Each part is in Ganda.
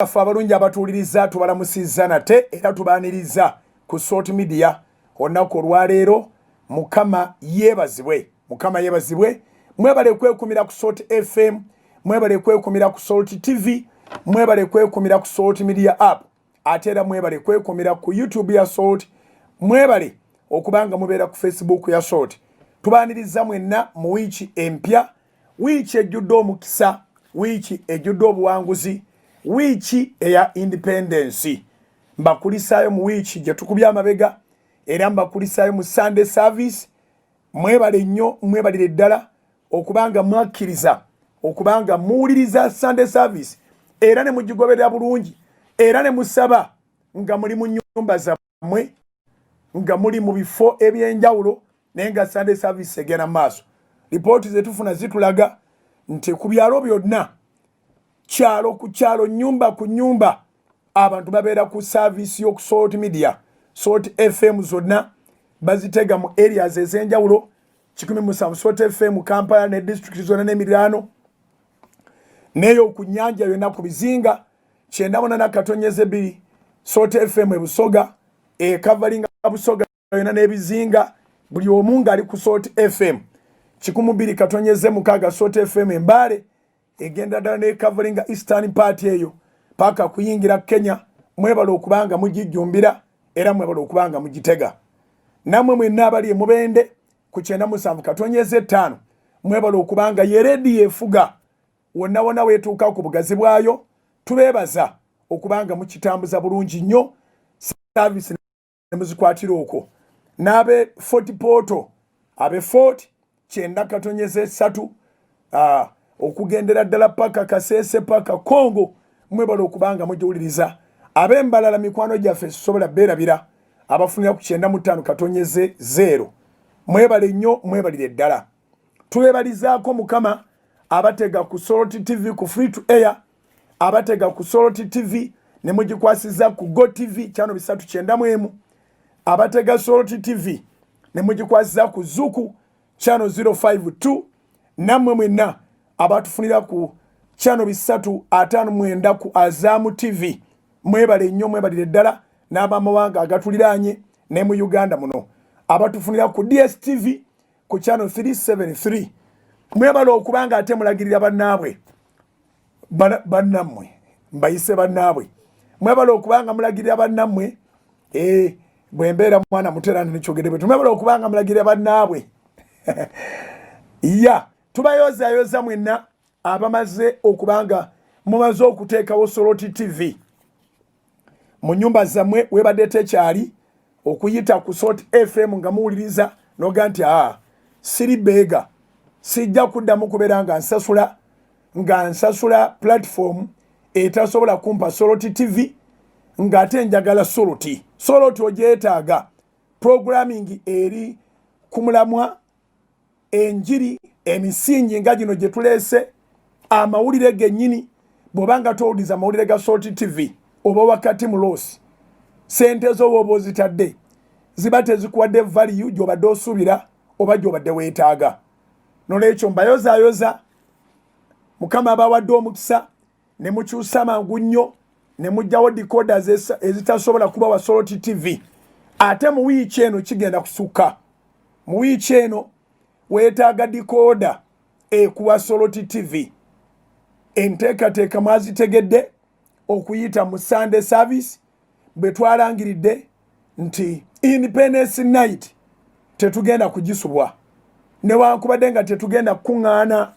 Afa abalungi abatuuliriza tubalamusizza nate era tubaaniriza ku Salt Media olunaku olwaleero. Mukama yeebazibwe. Mwebale kwekumira ku Salt FM, mwebale kwekumira ku Salt TV, mwebale kwekumira ku Salt Media app, ate era mwebale kwekumira ku YouTube ya Salt, mwebale okubanga mubeera ku Facebook ya Salt. Tubaaniriza mwenna mu wiiki empya, wiiki ejjudde omukisa, wiiki ejjudde obuwanguzi, wiiki eya independence. Mbakulisaayo mu wiiki gye tukubye amabega era mbakulisaayo mu Sunday service. Mwebale nnyo, mwebalire ddala okubanga mwakkiriza okubanga muwuliriza Sunday service era ne mugigoberera bulungi era ne musaba nga muli mu nnyumba zammwe, nga muli mu bifo ebyenjawulo naye nga Sunday service egenda maaso. Lipooti ze tufuna zitulaga nti ku byalo byonna, kyalo ku kyalo, nyumba ku nyumba, abantu babeera ku service y'oku Salt Media. Salt FM zonna bazitega mu areas ez'enjawulo, 107 Salt FM Kampala ne district zonna n'emiriraano, neyo ku nnyanja yonna ku bizinga 94.2 Salt FM e Busoga, covering Busoga yonna n'ebizinga, buli omu ng'ali ku Salt FM 102.6 Salt FM e Mbale, egenda ddala ne covering eastern part eyo paka kuyingira Kenya. Mwebale okubanga mugijjumbira era mwebale okubanga mugitega. Namwe mwenna abali Mubende ku 97.5 mwebale okubanga ye ready efuga wonna wonna wetuuka ku bugazi bwayo. Tubeebaza okubanga mukitambuza bulungi nnyo service ne muzikwatira okwo. N'abe Fort Portal, abe Fort 9.3 okugendera ddala paka Kasese paka Kongo, mwebale okubanga mujiwuliriza. Ab'embalala mikwano gyaffe sobola beerabira abafunira ku 95.0 mwebale nnyo, mwebalire ddala. Twebalizaako Mukama abatega ku Salt TV ku free to air, abatega ku Salt TV ne mugikwasiza ku Go TV channel 391, abatega Salt TV ne mugikwasiza ku Zuku channel 052, namwe mwenna abatufunira ku channel 359 ku Azamu TV mwebale nnyo, mwebalire ddala. N'abamawanga agatuliraanye ne mu Uganda muno abatufunira ku DSTV ku channel 373 mwebale okubanga ate mulagirira bannaabwe bannammwe, mbayise bannaabwe, mwebale okubanga mulagirira bannammwe. Bwembeera mwana muterana nekyogere bwe mwebale okubanga mulagirira bannaabwe. Tubayoozaayooza mwenna abamaze okubanga mumaze okuteekawo Salt TV mu nnyumba zammwe, webadde tekyali okuyita ku Salt FM nga muwuliriza noga nti siri beega, sijja kuddamu kubeera nga nsasula platform etasobola kumpa Salt TV ng'ate njagala Salt ogyetaaga. Programming eri ku mulamwa, enjiri, emisingi nga gino gye tuleese, amawulire gennyini. Bw'obanga towuliriza amawulire ga Salt TV oba wakati mu loosi, sente z'oba ozitadde ziba tezikuwadde value gy'obadde osuubira oba gy'obadde weetaaga. Nolwekyo mbayozaayoza, Mukama abawadde omukisa ne mukyusa mangu nnyo ne mugyawo decoders ezitasobola kuba wa Salt TV. Ate mu wiiki eno kigenda kusukka. Mu wiiki eno weetaaga decoder ekuwa Salt TV. Enteekateeka mwazitegedde okuyita mu Sunday service bwe twalangiridde nti Independence Night tetugenda kugisubwa, newankubadde nga tetugenda kuŋŋaana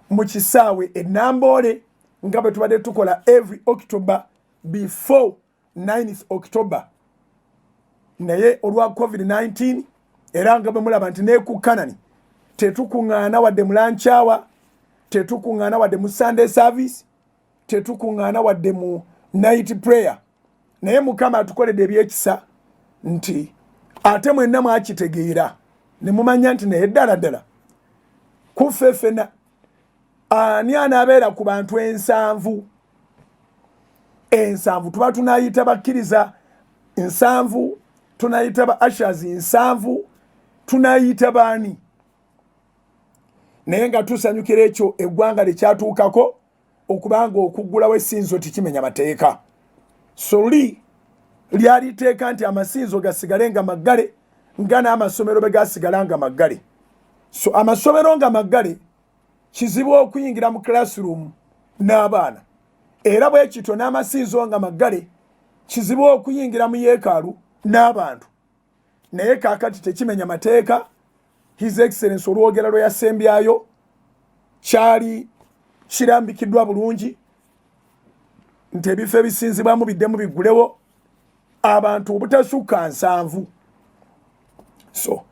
mu kisaawe e Namboole nga bwe tubadde tukola every October before 9th October. Naye olwa COVID-19 era nga bwe mulaba nti ne ku Kanani tetukuŋŋaana wadde mu Lanchawa, tetukuŋŋaana wadde mu Sunday service, tetukuŋŋaana wadde mu night prayer. Naye Mukama atukoledde ebyekisa nti ate mwenna mwakitegeera ne mumanya nti naye ddala kuffe ffenna ani anaabeera ku bantu 7 tuba tunayita bakkiriza 7, tunayita ba ushers 7, tunayita baani. Naye nga tusanyukira ekyo eggwanga lyekyatuukako okubanga okuggulawo essinzo tikimenya mateeka. So lyali teeka nti amasinzo gasigale nga maggale nga n'amasomero bwe gasigala nga maggale. So amasomero nga maggale kizibu okuyingira mu classroom n'abaana, era bwe kityo n'amasinzo nga maggale kizibu okuyingira mu yeekaalu n'abantu. Naye kaakati tekimenya mateeka. His Excellency olwogera lwe yasembyayo kyali kirambikiddwa bulungi nti ebifo ebisinzibwamu biddemu biggulewo abantu obutasukka 7. So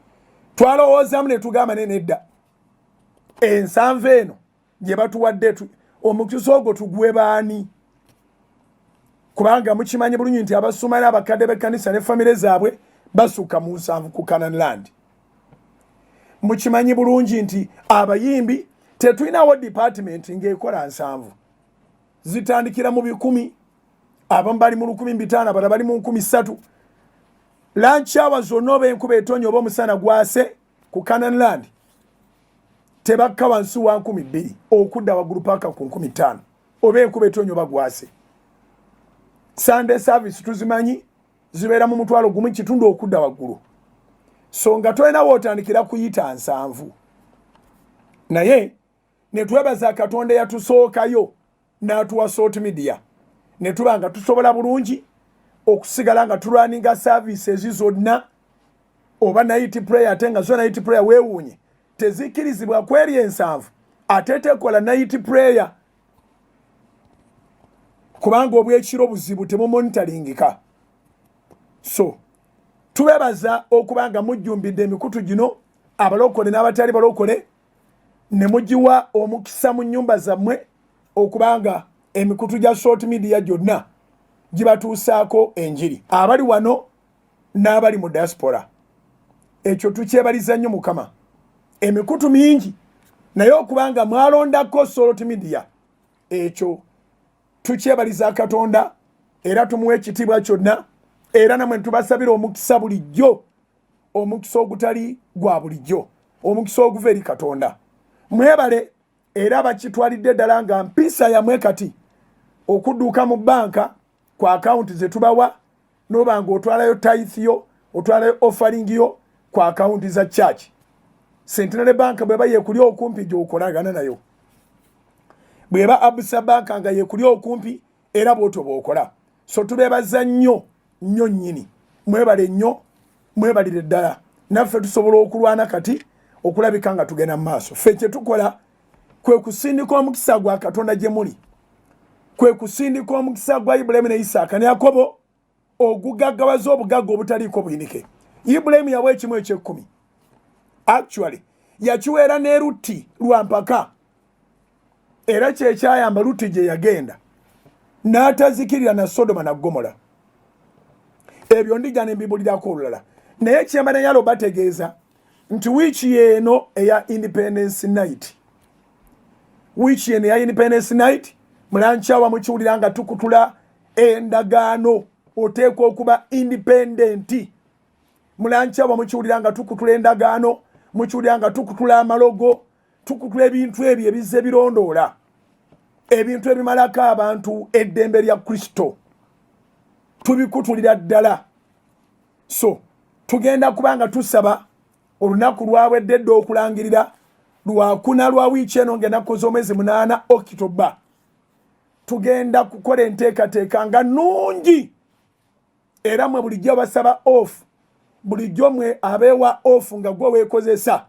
twalowoozaamu ne tugamba nedda 7 eno gye batuwadde omukisa ogwo tugwe baani? Kubanga mukimanyi bulungi nti abasumali abakadde b'ekkanisa ne famire zaabwe basukka mu 7 ku Canaan Land. Mukimanyi bulungi nti abayimbi tetulinawo department ng'ekola 7, zitandikira mu 1,000, abamu bali mu 1,500, abalala bali mu 3,000. Lunch hours zonna oba enkuba etonnya oba omusana gwase ku Canaan Land tebakka wansi wa 2,000 okudda waggulu paka ku 5,000 oba enkuba etonnya oba gwase. Sunday service tuzimanyi zibeera mu 1,000 okudda waggulu. So nga tolina wootandikira kuyita 7. Naye ne twebaza Katonda eyatusookayo n'atuwa sort media ne tuba nga tusobola bulungi okusigala nga tulwaninga services zonna, oba night prayer ate nga zo night prayer weewuunye tezikkirizibwa kweri 7 ate tekola night prayer kubanga obwekiro buzibu temumonitoringika. So tubebaza okubanga mujjumbidde emikutu gino abalokole n'abatali balokole ne mugiwa omukisa mu nnyumba zammwe okubanga emikutu gya short media gyonna gibatuusaako enjiri, abali wano n'abali mu diaspora. Ekyo tukyebaliza nnyo Mukama. Emikutu mingi naye okubanga mwalondako short media, ekyo tukyebaliza Katonda era tumuwa ekitiibwa kyonna, era namwe tubasabira omukisa bulijjo, omukisa ogutali gwa bulijjo, omukisa oguva eri Katonda. Mwebale era bakitwalidde ddala nga mpisa yamwe kati okudduuka mu banka ku akawunti ze tubawa n'oba nga otwalayo tithe yo, otwalayo offering yo ku akawunti za church. Centenary Bank bweba yeekuli okumpi gy'okolagana nayo, bweba Absa Bank nga yeekuli okumpi era bw'otyo bw'okola. So tubeebaza nnyo nnyo nnyini, mwebale nnyo, mwebalire ddala. Naffe tusobola okulwana kati okulabika nga tugenda mu maaso. Ffe kye tukola kwe kusindika omukisa gwa Katonda gye muli, kwe kusindika omukisa gwa Ibulayimu ne Isaaka ne Yakobo ogugaggawaza obugagga obutaliiko buyinike. Ibulayimu yawa ekimu eky'ekkumi. Actually yakiweera ne Lutti lwa mpaka, era kyekyayamba Lutti gye yagenda n'atazikirira na Sodoma na Gomora. Ebyo ndijja ne mbibulirako olulala. Naye kyemba ne yalo bategeeza nti wiiki yeeno eya Independence Night, wiiki yeeno eya Independence Night mulanchawa mukiwulira nga tukutula endagaano, oteekwa okuba independent. Mulanchawa mukiwulira nga tukutula endagaano, mukiwulira nga tukutula amalogo, tukutula ebintu ebyo ebizze birondoola, ebintu ebimalako abantu eddembe lya Kristo, tubikutulira ddala. So tugenda kubanga tusaba olunaku lwawedde dda okulangirira lwakuna lwa wiiki eno ng'ennaku z'omwezi 8 October. Tugenda kukola enteekateeka nga nnungi, era mwe bulijjo basaba off, bulijjo mwe abeewa off nga gwe weekozesa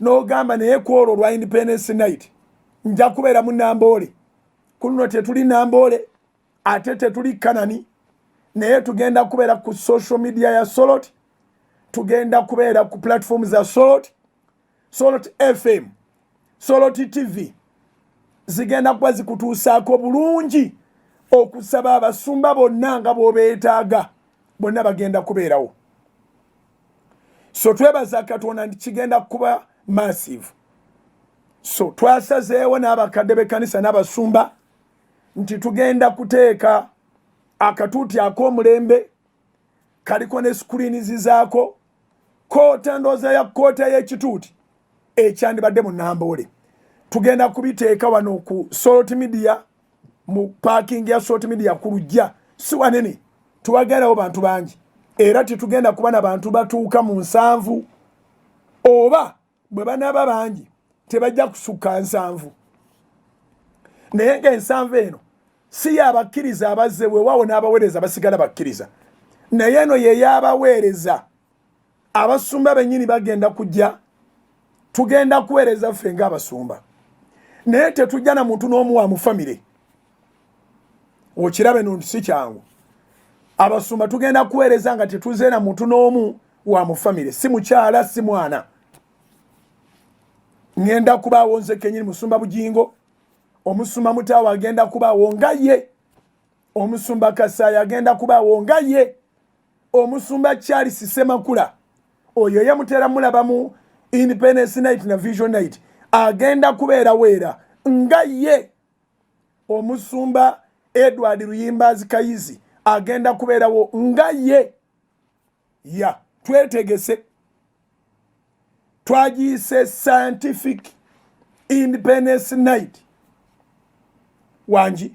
n'ogamba naye ku olwo lwa Independence Night nja kubeera mu Namboole. Kuno tetuli Namboole ate tetuli Kanani, naye tugenda kubeera ku social media ya Solot, tugenda kubeera ku platform za Solot, Solot FM, Solot TV, zigenda kuba zikutuusaako bulungi okusaba abasumba bonna nga bw'obeetaaga, bonna bagenda kubeerawo. So twebaza Katonda nti kigenda kuba massive. So twasazeewo n'abakadde b'ekkanisa n'abasumba nti tugenda kuteeka akatuuti ak'omulembe kaliko ne screens zaako, koota ndooza ya koota y'ekituuti ekyandibadde mu Namboole. Tugenda kubiteeka wano ku Solot Media mu parking ya Salt Media kulujja si wanene tuwagalawo bantu bangi era tetugenda kuba na bantu batuuka mu 7 oba bwe banaba bangi tebajja kusukka 7 naye nga 7 eno si yabakkiriza abazze weewaawo n'abaweereza basigala bakkiriza naye eno ye yabaweereza abasumba bennyini bagenda kujja tugenda kuweereza ffe ng'abasumba naye tetujja na muntu n'omu wa mu famire okirabe no si kyangu abasumba tugenda kuweereza nga tetuze na muntu n'omu wa mu famire si mukyala si mwana ngenda kubaawo nze kennyini musumba Bujingo omusumba Mutaawa agenda kubaawo nga ye omusumba Kasaya agenda kubaawo nga ye omusumba Charles Semakula oyo ye mutera mulaba mu Independence Night na Vision Night agenda kubeera weera nga ye omusumba Edward Ruyimbazi Kayizi agenda kubeerawo nga ye ya twetegese twagiyise Scientific Independence Night wanji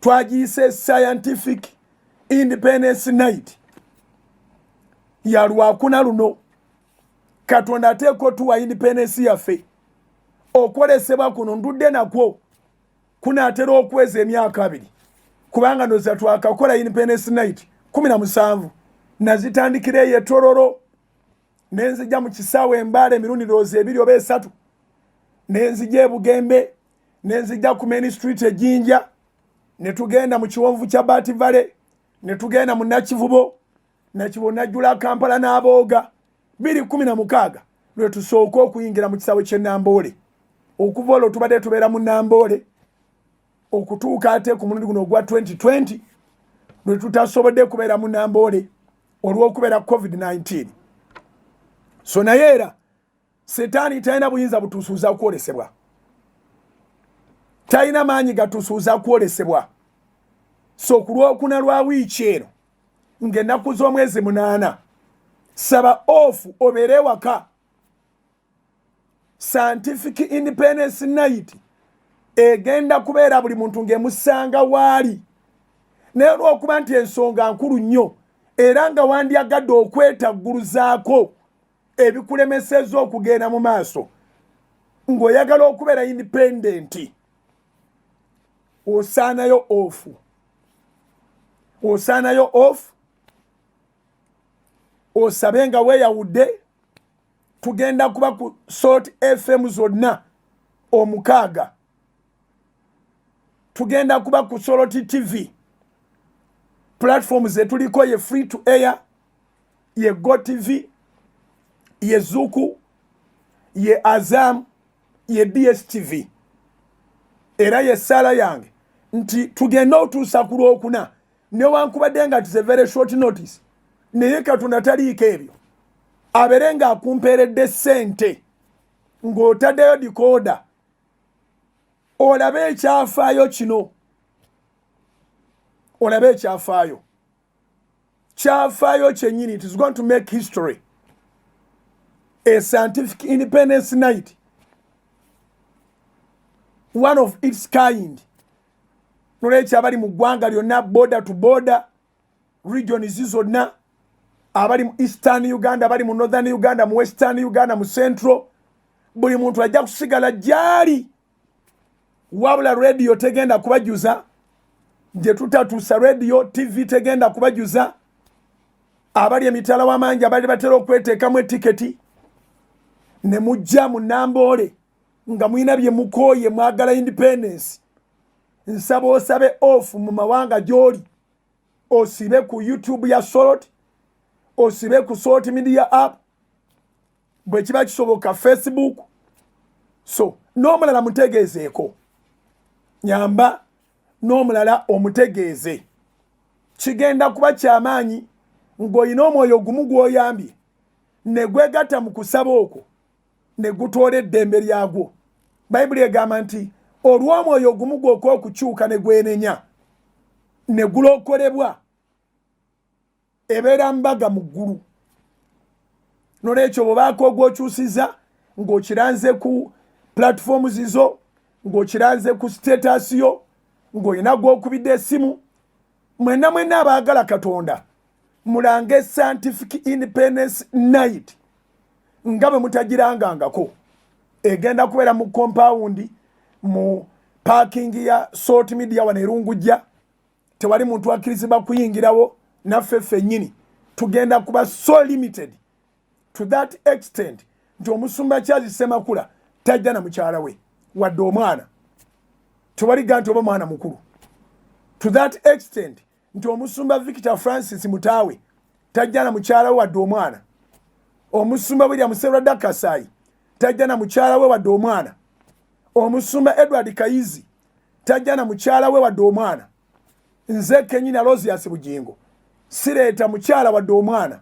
twagiyise Scientific Independence Night ya lwakuna luno Katonda ateeko tuwa independence yaffe okwolesebwa kuno ndudde nakwo kunaatera okweza emyaka 2 kubanga noza twakakola Independence Night 17 nazitandikira eyo Tororo nenzija mu kisaawe Embaale emirundi roze 2 oba 3 nenzija Bugembe nenzija ku Main Street Ejinja netugenda mu kiwonvu kya Bati Valley netugenda mu Nakivubo nakibona jula Kampala n'abooga 216 lwe tusooka okuyingira mu kisaawe kye Namboole okuva olwo tubadde tubeera mu Namboole okutuuka ate ku mulundi guno ogwa 2020 lwe tutasobodde kubeera mu Namboole olw'okubeera COVID-19 so naye era setaani talina buyinza butuusuuza kwolesebwa talina maanyi gatuusuuza kwolesebwa so ku lwokuna lwa wiiki eno ng'ennaku z'omwezi 8 saba ofu obeere waka Scientific Independence Night egenda kubeera buli muntu ng'emusanga waali naye olw'okuba nti ensonga nkulu nnyo era nga wandyagadde okwetagguluzaako ebikulemesezza okugenda mu maaso ng'oyagala okubeera independent osaanayo ofu osabe nga weeyawudde tugenda kuba ku Salt FM zonna 6 tugenda kuba ku Salt TV platforms etuliko ye free to air ye Go TV ye Zuku ye Azam ye DSTV era ye sala yange nti tugenda otuusa ku Lwokuna newankubadde nga it's a very short notice naye Katonda taliiko ebyo abeere nga akumpeeredde ssente ng'otaddeyo dikoda olabe ekyafaayo kino olabe kyafaayo kyennyini it is going to make history a Scientific Independence Night one of its kind nolwekyo abali mu ggwanga lyonna border to border regions zonna abali mu Eastern Uganda abali mu Northern Uganda mu Western Uganda mu Central buli muntu ajja kusigala gyali wabula radio tegenda kubajuza gye tutatuusa radio TV tegenda kubajuza abali emitala w'amangi abali batera okweteekamu etiketi ne mujja mu Namboole nga mwina bye mukooye mwagala independence nsaba osabe off mu mawanga gy'oli osibe ku YouTube ya Salt osibe ku Salt Media app bwe kiba kisoboka Facebook so n'omulala mutegeezeeko nyamba n'omulala omutegeeze kigenda kuba kyamaanyi ng'olina omwoyo gumu gw'oyambye ne gwegatta mu kusaba okwo ne gutoola eddembe lyagwo bayibuli egamba nti olw'omwoyo gumu gw'oka okukyuka ne gwenenya ne gulokolebwa ebeera mbaga mu ggulu nolwekyo bwebaako ogw'okyusiza ng'okiranze ku platforms zo ng'okiranze ku status yo ng'olina gw'okubidde essimu mwenna abaagala Katonda mulange Scientific Independence Night nga bwe mutagirangangako egenda kubeera mu compound mu parking ya Salt Media wano Erungujja tewali muntu akkirizibwa kuyingirawo naffe ffennyini tugenda kuba so limited to that extent nti omusumba Charles Ssemakula tajja na mukyala we wadde omwana tewaliga nti oba mwana mukulu to that extent nti omusumba Victor Francis Mutaawe tajja na mukyala we wadde omwana omusumba William Serwada Kasai tajja na mukyala we wadde omwana omusumba Edward Kayizi tajja na mukyala we wadde omwana nze Kenyina Rosias Bugingo sireeta mukyala wadde omwana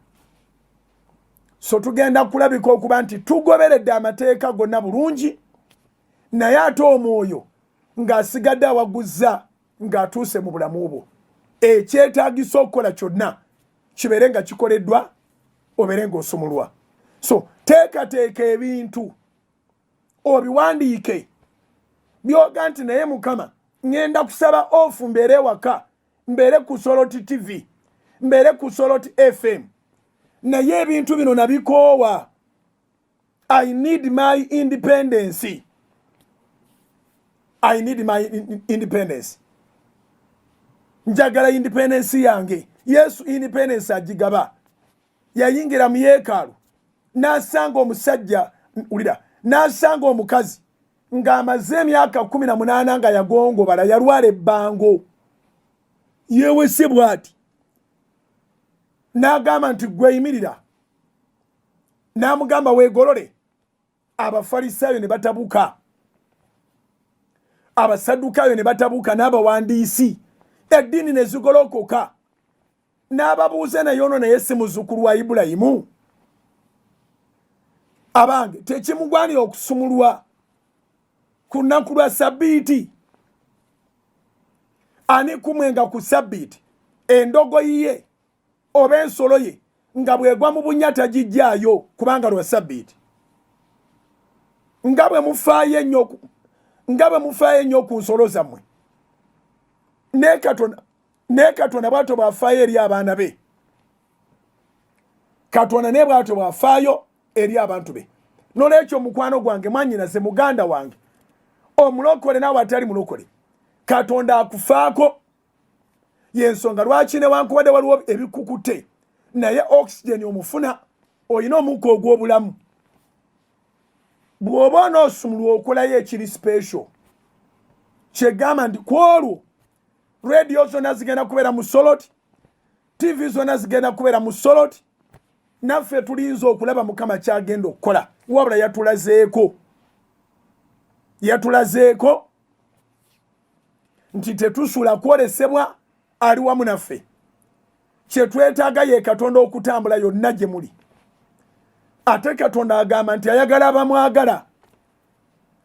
so tugenda kulabika okuba nti tugoberedde amateeka gonna bulungi naye ate omwoyo ng'asigadde awaguzza ng'atuuse mu bulamu bwo ekyetaagisa okukola kyonna kibeere nga kikoleddwa obeere ng'osumulwa so teekateeka ebintu obiwandiike byoga nti naye Mukama ngenda kusaba ofu mbeere ewaka mbeere ku Soroti TV mbeere ku Soroti FM naye ebintu bino nabikoowa. I need my independence. I need my independence. Njagala independence yange. Yesu independence agigaba. Yayingira mu yeekaalu n'asanga omusajja ulira n'asanga omukazi ng'amaze emyaka 18 nga yagongobala yalwala ebbango yeewese bw'ati n'agamba nti gweyimirira n'amugamba weegolole. Abafalisaayo ne batabuka abasaddukayo ne batabuka n'abawandiisi eddiini ne zigolokoka n'ababuuze naye ono naye si muzzukulu wa Ibulayimu. Abange tekimugwanira okusumulwa ku nnaku lwa Sabbiiti. Ani kumwenga ku Sabbiiti endogoyi ye oba ensolo ye nga bwegwa mu bunnya tagijjaayo kubanga lwa Sabbiiti. Nga bwe mufaayo ennyo ku nsolo zammwe ne Katonda bw'atyo bw'afaayo eri abaana be. Katonda ne bw'atyo bw'afaayo eri abantu be. N'olwekyo mukwano gwange mwannyinaze muganda wange omulokole nawe atali mulokole Katonda akufaako y'ensonga lwaki newankubadde waliwo ebikukute naye oxygen omufuna olina omukka ogw'obulamu. Bw'oba onoosumulwa okolayo ekiri special kyegamba nti kwolwo radio zonna zigenda kubeera mu Soroti, TV zonna zigenda kubeera mu Soroti, naffe tulinza okulaba Mukama kyagenda okukola wabula yatulazeeko nti tetusula kwolesebwa ali wamu naffe. Kyetwetaaga ye Katonda okutambula yonna gye muli. Ate Katonda agamba nti ayagala abamwagala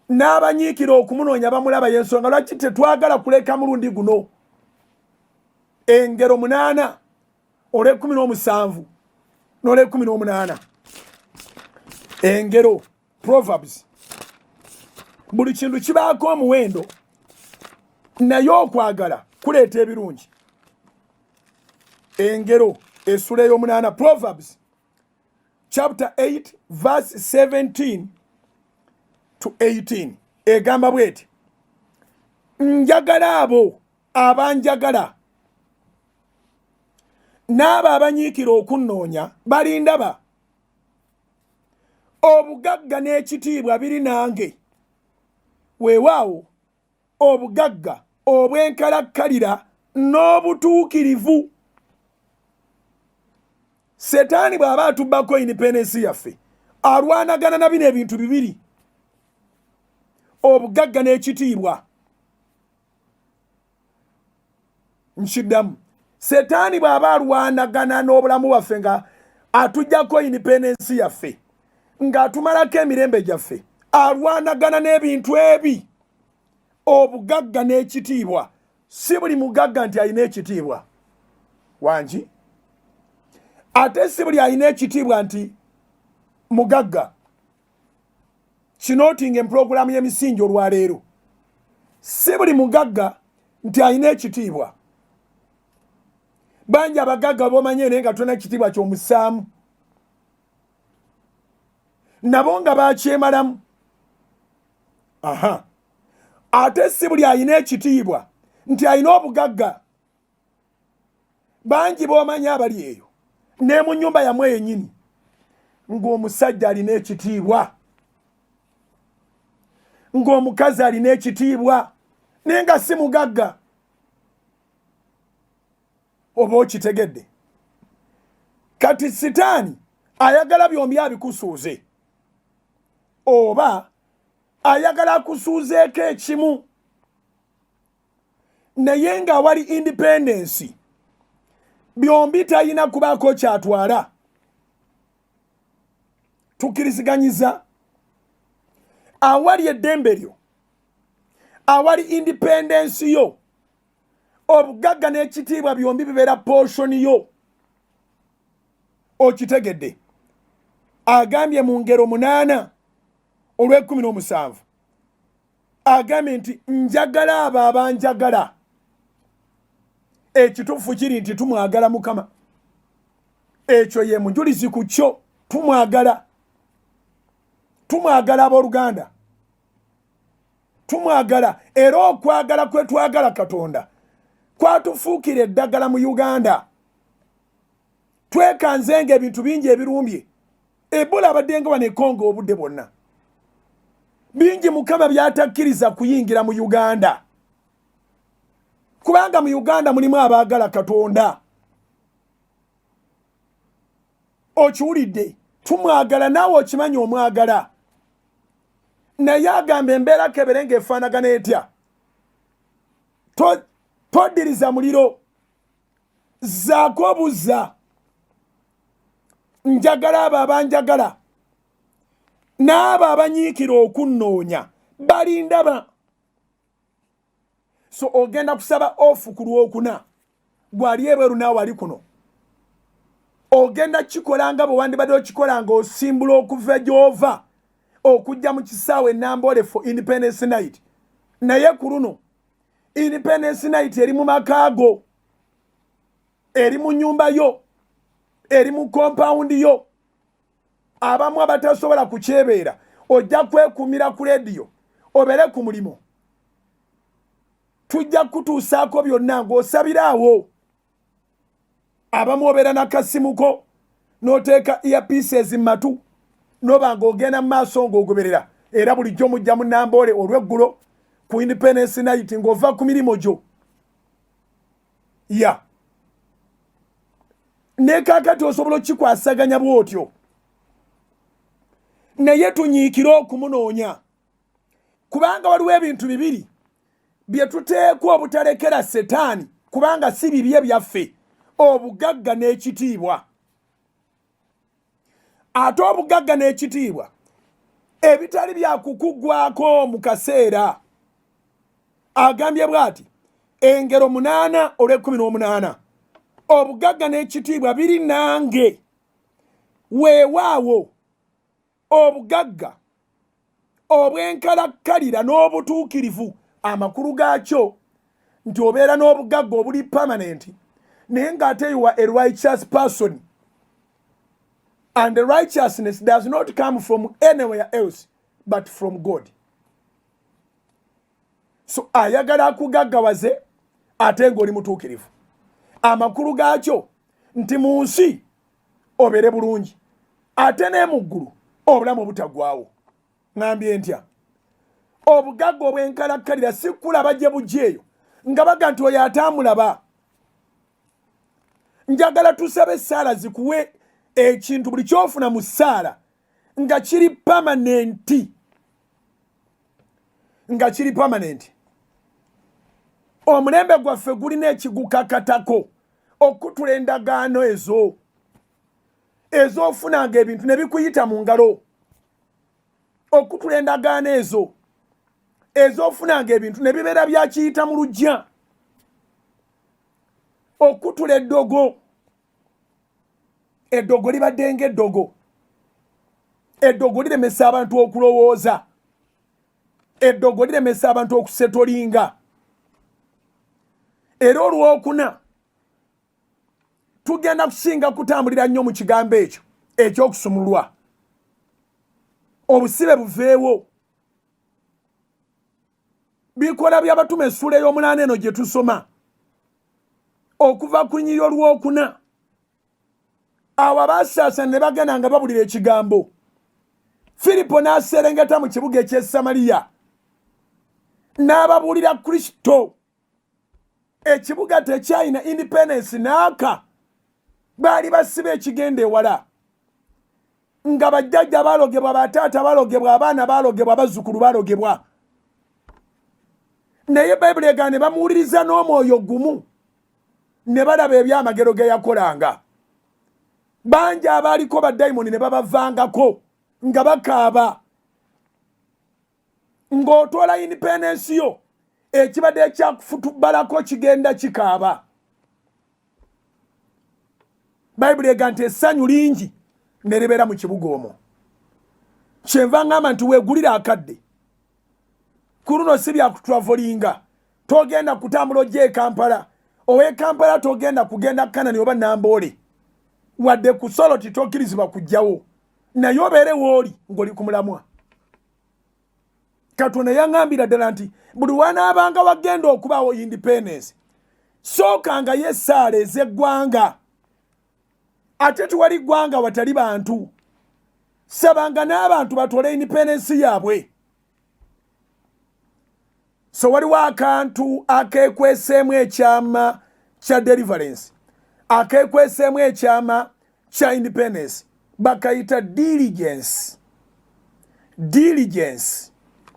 n'abanyiikira okumunoonya bamulaba y'ensonga lwaki tetwagala kuleka mulundi guno. Engero 8 ole 17 n'ole 18 engero Proverbs buli kintu kibaako omuwendo naye okwagala kuleeta ebirungi. Engero essula ey'omunaana Proverbs chapter 8 verse 17 to 18 egamba bweti njagala abo abanjagala n'abo abanyiikira okunnoonya balindaba. Obugagga n'ekitiibwa biri nange. Weewaawo obugagga obw'enkalakkalira n'obutuukirivu. Setaani bw'aba atubbako independence yaffe alwanagana na bino ebintu bibiri, obugagga n'ekitiibwa. Nkiddamu, Setaani bw'aba alwanagana n'obulamu bwaffe nga atuggyako independence yaffe ng'atumalako emirembe gyaffe, alwanagana n'ebintu ebi, obugagga n'ekitiibwa. Si buli mugagga nti alina ekitiibwa wangi, ate si buli alina ekitiibwa nti mugagga. Kinootinga empulogulaamu y'emisingi olwaleero. Si buli mugagga nti alina ekitiibwa. Bangi abagagga bomanye naye nga tolina ekitiibwa ky'omussaamu. Nabo nga bakyemalamu. Aha. Ate si buli alina ekitiibwa nti alina obugagga. Bangi bomanye abali eyo ne mu nnyumba yamwe yennyini ng'omusajja alina ekitiibwa, ng'omukazi alina ekitiibwa naye nga si mugagga. Oba okitegedde? Kati sitaani ayagala byombi abikusuuze, oba ayagala akusuuzeeko ekimu naye nga wali independence byombi talina kubaako kyatwala. Tukkiriziganyiza awali eddembe lyo, awali independence yo, obugagga n'ekitiibwa byombi bibeera portion yo. Okitegedde? Agambye mu ngero 8 olw'e17 agambye nti njagala abo abanjagala. Ekituufu kiri nti tumwagala Mukama. Ekyo ye mujulizi ku kyo. Tumwagala. Tumwagala abooluganda. Tumwagala. Era okwagala kwe twagala Katonda kwatufuukira eddagala mu Uganda. Twekanzenga ebintu bingi ebirumbye. Ebola abadde nga wano e Congo obudde bwonna. Bingi Mukama byatakkiriza kuyingira mu Uganda. Kubanga mu Uganda mulimu abaagala Katonda. Okiwulidde? Tumwagala, naawe okimanyi omwagala. Naye agamba embeera kebere ng'efaanagana etya. Toddiriza muliro. Zzaako obuzza. Njagala abo abanjagala. N'abo abanyiikira okunnoonya balindaba. So ogenda kusaba ofu ku Lwokuna. Gwali ebweru naawe ali kuno. Ogenda kikola nga bwe wandibadde okikola ng'osimbula okuva gy'ova okujja mu kisaawe e Namboole for Independence Night. Naye ku luno Independence Night eri mu makaago, eri mu nnyumba yo, eri mu compound yo. Abamu abatasobola kukyebeera ojja kwekuumira ku lediyo obere ku mulimo. Tujja kutuusaako byonna ng'osabiraawo. Abamu obeera n'akasimuko n'oteeka earpieces mu matu n'oba ng'ogenda mu maaso ng'ogoberera. Era bulijjo mujja mu Namboole olw'eggulo ku Independence Night ng'ova ku mirimo gyo. Ya. Ne kaakati osobola okikwasaganya bw'otyo. Naye tunyiikire okumunoonya. Kubanga waliwo ebintu bibiri bye tuteekwa obutalekera Setaani kubanga si bibye byaffe. Obugagga n'ekitiibwa. Ate obugagga n'ekitiibwa ebitali byakukuggwako mu kaseera. Agambye bw'ati engero 8 olw'e18 obugagga n'ekitiibwa biri nange. Weewaawo obugagga obw'enkalakkalira n'obutuukirivu amakulu gaakyo nti obeera n'obugagga obuli permanent naye ng'ate you are a righteous person. And the righteousness does not come from anywhere else but from God. So ayagala akugaggawaze ate ng'oli mutuukirivu. Amakulu gaakyo nti mu nsi obeere bulungi ate ne mu ggulu obulamu obutaggwaawo. Ngambye ntya? Obugagga obw'enkalakkalira si kulaba gye bujjeeyo nga baga nti oyo ataamulaba. Njagala tusabe Saala zikuwe ekintu buli kyofuna mu Saala nga kiri permanent. Nga kiri permanent. Omulembe gwaffe gulina ekigukakatako okutula endagaano ezo. Ezoofunanga ebintu ne bikuyita mu ngalo. Okutula endagaano ezo. Ezoofunanga ebintu ne bibeera byakiyita mu lujja. Okutula eddogo. Eddogo libadde ng'eddogo. Eddogo liremesa abantu okulowooza. Eddogo liremesa abantu okusetolinga. era olwokuna tugenda kusinga kutambulira nnyo mu kigambo ekyo ekyokusumulwa obusibe buveewo bikola by'abatume essula ey'omunaana eno gye tusoma okuva ku nnyiriri olwokuna awo abaasaasana ne bagenda nga babulira ekigambo. Filipo n'aserengeta mu kibuga eky'e Samaliya n'ababuulira Kristo. Ekibuga tekyalina independence n'aka, baali basiba ekigenda ewala nga bajjajja baalogebwa, bataata baalogebwa, abaana baalogebwa, bazzukulu baalogebwa. Naye Bayibuli egamba ne bamuwuliriza n'omwoyo gumu ne balaba ebyamagero ge yakolanga. Bangi abaaliko baddayimoni ne babavangako nga bakaaba ng'otoola independence yo ekibadde ekyakufutubalako kigenda kikaaba. Bayibuli egamba nti essanyu lingi ne libeera mu kibuga omwo. Kyenva ngamba nti weegulira akadde ku luno si byakutravoliinga, togenda kutambula ojja e Kampala, ow'e Kampala togenda kugenda Kanani oba Namboole, wadde ku Soloti tokkirizibwa kujjawo, naye obeere wooli ng'oli ku mulamwa. Katonda yaŋŋambira ddala nti buli wanaabanga wagenda okubaawo independence, sookanga ye essaala ez'eggwanga, ate tewali ggwanga watali bantu. Sabanga n'abantu batole independence yaabwe. So waliwo akantu akeekweseemu ekyama kya deliverance, akeekweseemu ekyama kya independence, bakayita diligence. Diligence,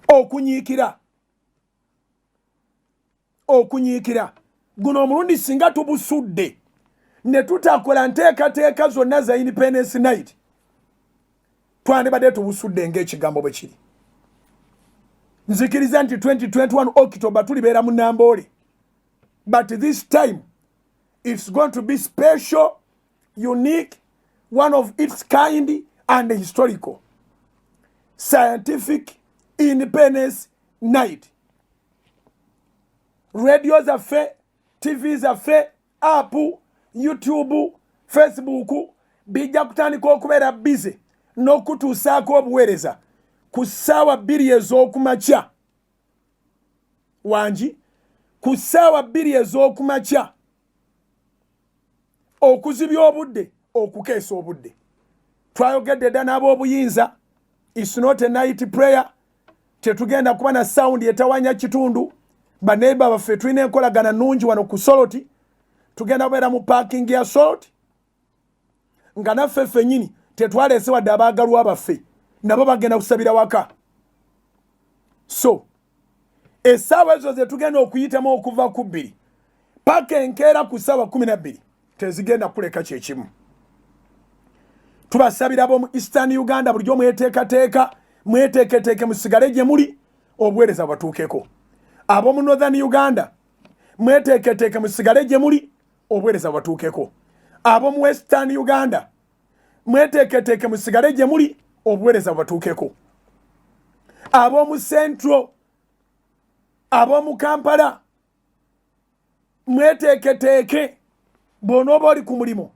okunyiikira. Okunyiikira guno omulundi singa tubusudde ne tutakola nteekateeka zonna za Independence Night, twandibadde tubusudde ng'ekigambo bwe kiri. Nzikiriza nti 2021 October tulibeera mu Namboole, but this time it's going to be special, unique, one of its kind and historical. Scientific Independence Night. Radio zaffe, TV zaffe, app, YouTube, Facebook bijja kutandika okubeera busy n'okutuusaako obuweereza ku ssaawa 2 ez'okumakya. Wangi ku ssaawa 2 ez'okumakya okuzibya obudde, okukeesa obudde. Twayogedde dda n'ab'obuyinza, it's not a night prayer. Tetugenda kuba na sound etawanya kitundu. Baneiba baffe tulina enkolagana nnungi wano ku Soloti. Tugenda kubeera mu parking ya Soloti nga naffe ffennyini tetwaleese wadde abaagalwa baffe, nabo bagenda kusabira waka. So essaawa ezo ze tugenda okuyitamu okuva ku 2 paka enkeera ku ssaawa 12 tezigenda kuleka kyekimu. Tubasabira ab'omu Eastern Uganda bulijjo mweteekateeka, mweteeketeeke musigale gye muli, obuweereza batuukeko. Ab'omu Northern Uganda mweteeketeeke musigale gye muli, obuweereza batuukeko. Ab'omu Western Uganda mweteeketeeke musigale gye muli, obuweereza batuukeko. Ab'omu Central, ab'omu Kampala mweteeketeeke, bw'onooba oli ku mulimu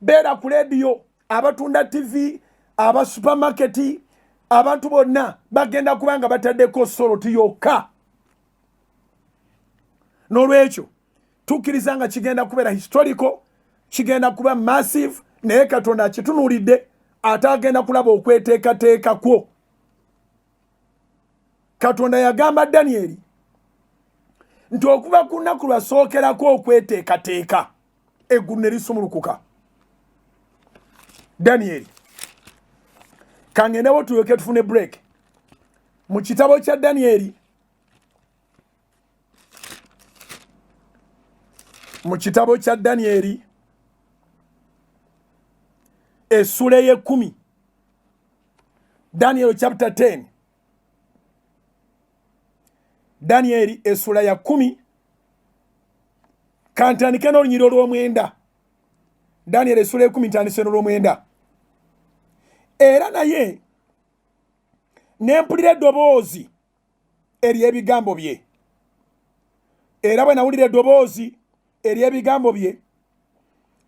beera ku leediyo, abatunda TV, aba supermarket, abantu bonna bagenda kubanga bataddeko Soloti yokka. N'olwekyo tukkiriza nga kigenda kubeera historical, kigenda kuba massive, naye Katonda akitunuulidde ate agenda kulaba okweteekateeka kwo. Katonda yagamba Danyeri nti okuva ku lunaku lwasookerako okweteekateeka eggulu ne lisumulukuka. Danyeri, kangendewo tuyoke tufune break. Mu kitabo kya Danyeri, mu kitabo kya Danyeri essula ye-10, Daniel chapter 10, Danyeri essula ya 10, kantandike n'olunyiriri olw'omwenda. Danyeri essula ya 10 ntandise n'olw'omwenda. Era naye ne mpulira eddoboozi ery'ebigambo bye. Era bwe nawulira eddoboozi eri ebigambo bye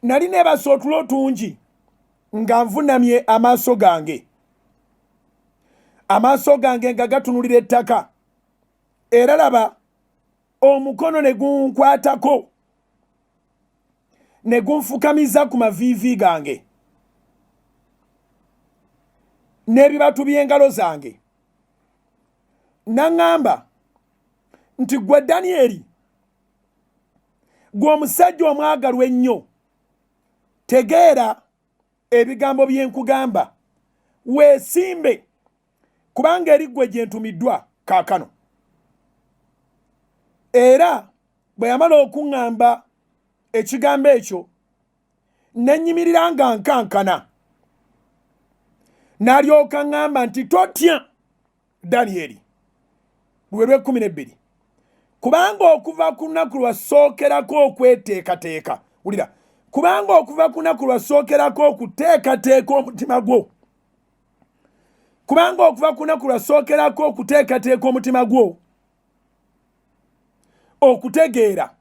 nali neebasa otulo tungi nga nvunamye amaaso gange nga gatunulira ettaka era laba omukono ne gunkwatako ne gunfukamiza ku maviivi gange n'ebibatu by'engalo zange naŋŋamba nti ggwe Danyeri ggwe omusajja omwagalwa ennyo tegeera ebigambo bye nkugamba weesimbe kubanga eri ggwe gye ntumiddwa kaakano. Era bwe yamala okuŋŋamba ekigambo ekyo ne nnyimirira nga nkankana n'alyoka ŋŋamba nti totya Danyeri lwe lw'12 kubanga okuva ku lunaku lwasookerako okweteekateeka wulira kubanga okuva ku lunaku lwasookerako okuteekateeka omutima gwo kubanga okuva ku lunaku lwasookerako okuteekateeka omutima gwo okutegeera